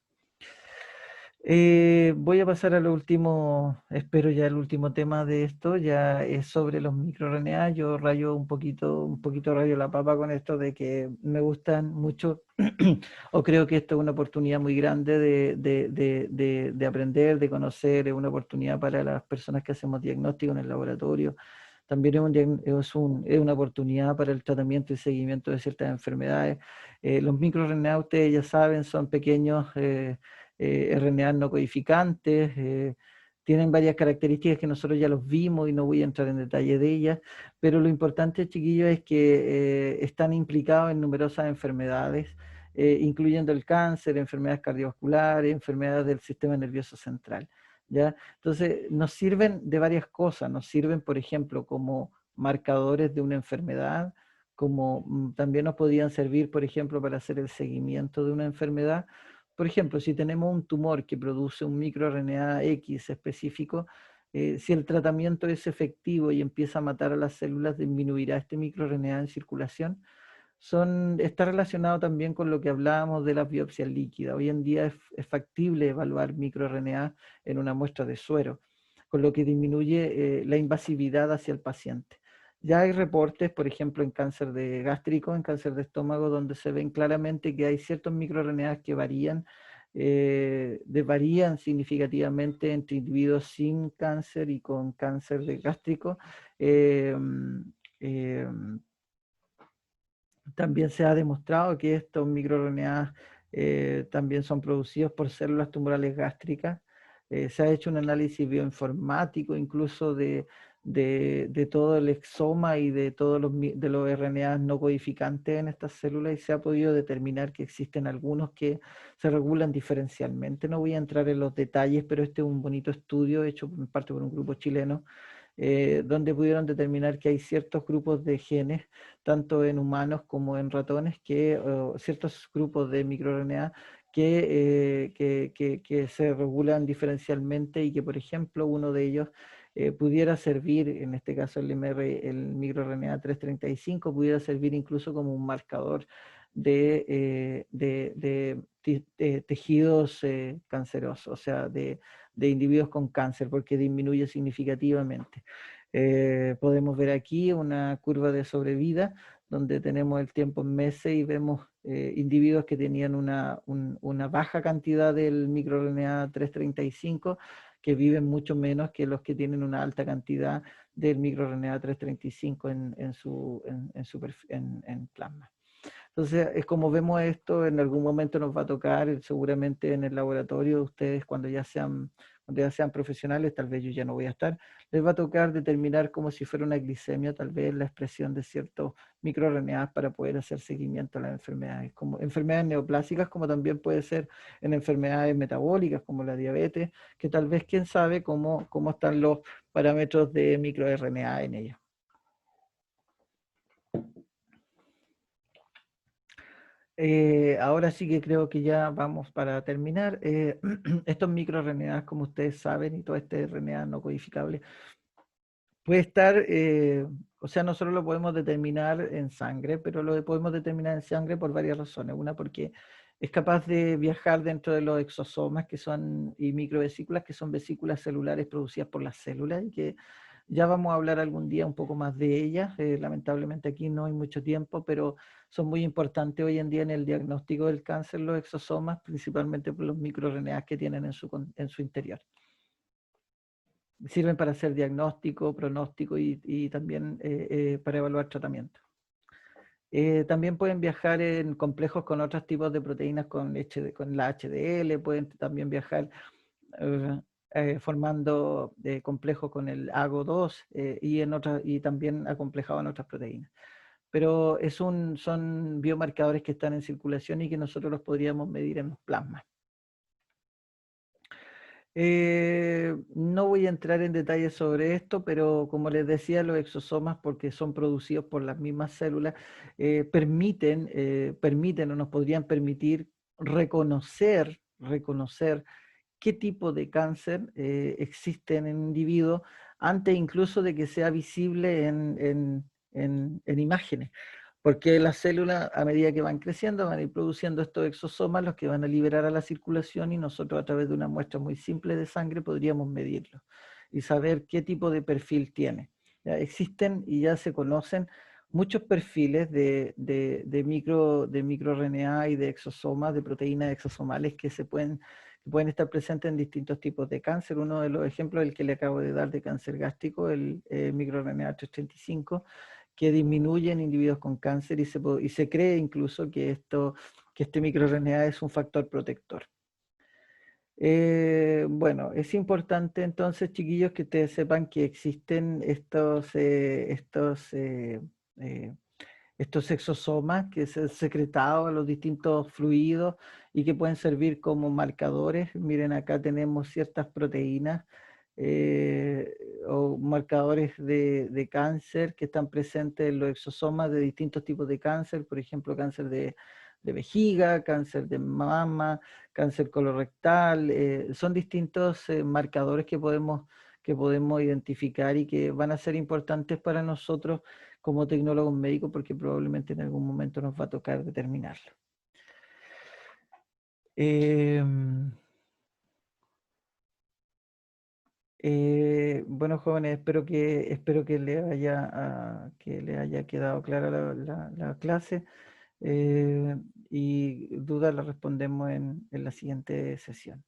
Voy a pasar a lo último, espero ya el último tema de esto, ya es sobre los microRNA. Yo rayo un poquito rayo la papa con esto de que me gustan mucho o creo que esto es una oportunidad muy grande de aprender, de conocer, es una oportunidad para las personas que hacemos diagnóstico en el laboratorio. También es una oportunidad para el tratamiento y seguimiento de ciertas enfermedades. Los microRNA, ustedes ya saben, son pequeños RNA no codificantes, tienen varias características que nosotros ya los vimos y no voy a entrar en detalle de ellas, pero lo importante, chiquillos, es que están implicados en numerosas enfermedades, incluyendo el cáncer, enfermedades cardiovasculares, enfermedades del sistema nervioso central, ¿ya? Entonces, nos sirven de varias cosas, nos sirven, por ejemplo, como marcadores de una enfermedad, como también nos podían servir, por ejemplo, para hacer el seguimiento de una enfermedad. Por ejemplo, si tenemos un tumor que produce un microRNA X específico, si el tratamiento es efectivo y empieza a matar a las células, disminuirá este microRNA en circulación. Está relacionado también con lo que hablábamos de las biopsias líquidas. Hoy en día es factible evaluar microRNA en una muestra de suero, con lo que disminuye la invasividad hacia el paciente. Ya hay reportes, por ejemplo, en cáncer de gástrico, en cáncer de estómago, donde se ven claramente que hay ciertos microRNA que varían significativamente entre individuos sin cáncer y con cáncer de gástrico. Eh, eh, También se ha demostrado que estos microRNA también son producidos por células tumorales gástricas. Se ha hecho un análisis bioinformático incluso de todo el exoma y de todos de los RNA no codificantes en estas células, y se ha podido determinar que existen algunos que se regulan diferencialmente. No voy a entrar en los detalles, pero este es un bonito estudio hecho en parte por un grupo chileno, donde pudieron determinar que hay ciertos grupos de genes, tanto en humanos como en ratones, ciertos grupos de microRNA que se regulan diferencialmente, y que, por ejemplo, uno de ellos pudiera servir, en este caso el microRNA 335, pudiera servir incluso como un marcador de tejidos cancerosos, o sea, de individuos con cáncer, porque disminuye significativamente. Podemos ver aquí una curva de sobrevida donde tenemos el tiempo en meses y vemos individuos que tenían una baja cantidad del microRNA 335 que viven mucho menos que los que tienen una alta cantidad del microRNA 335 en plasma. Entonces, es como vemos esto, en algún momento nos va a tocar, seguramente en el laboratorio, ustedes cuando ya sean profesionales, tal vez yo ya no voy a estar, les va a tocar determinar como si fuera una glicemia, tal vez la expresión de ciertos microRNAs para poder hacer seguimiento a las enfermedades, como enfermedades neoplásicas, como también puede ser en enfermedades metabólicas, como la diabetes, que tal vez quién sabe cómo están los parámetros de microRNA en ellas. Ahora sí que creo que ya vamos para terminar. Estos microRNAs, como ustedes saben, y todo este RNA no codificable, puede estar, o sea, nosotros lo podemos determinar en sangre, pero lo podemos determinar en sangre por varias razones. Una, porque es capaz de viajar dentro de los exosomas y microvesículas, que son vesículas celulares producidas por las células y que ya vamos a hablar algún día un poco más de ellas. Lamentablemente aquí no hay mucho tiempo, pero son muy importantes hoy en día en el diagnóstico del cáncer los exosomas, principalmente por los microRNAs que tienen en su interior. Sirven para hacer diagnóstico, pronóstico y también para evaluar tratamiento. También pueden viajar en complejos con otros tipos de proteínas con la HDL, pueden también viajar formando complejos con el AGO2 y también acomplejado en otras proteínas. Pero son biomarcadores que están en circulación y que nosotros los podríamos medir en plasma. No voy a entrar en detalles sobre esto, pero como les decía, los exosomas, porque son producidos por las mismas células, permiten o nos podrían permitir reconocer qué tipo de cáncer existe en el individuo antes incluso de que sea visible en imágenes. Porque las células, a medida que van creciendo, van a ir produciendo estos exosomas, los que van a liberar a la circulación y nosotros a través de una muestra muy simple de sangre podríamos medirlo y saber qué tipo de perfil tiene. Ya existen y ya se conocen muchos perfiles de microRNA y de exosomas, de proteínas exosomales que pueden estar presentes en distintos tipos de cáncer. Uno de los ejemplos es el que le acabo de dar de cáncer gástrico, el microRNA 335, que disminuye en individuos con cáncer y se cree incluso que este microRNA es un factor protector. Bueno, es importante entonces, chiquillos, que ustedes sepan que existen estos exosomas que se han secretado a los distintos fluidos y que pueden servir como marcadores. Miren, acá tenemos ciertas proteínas eh, o marcadores de cáncer que están presentes en los exosomas de distintos tipos de cáncer, por ejemplo, cáncer de vejiga, cáncer de mama, cáncer colorectal. Son distintos marcadores que podemos identificar y que van a ser importantes para nosotros como tecnólogos médicos porque probablemente en algún momento nos va a tocar determinarlo. Bueno, jóvenes, espero que les haya quedado clara la clase y dudas las respondemos en la siguiente sesión.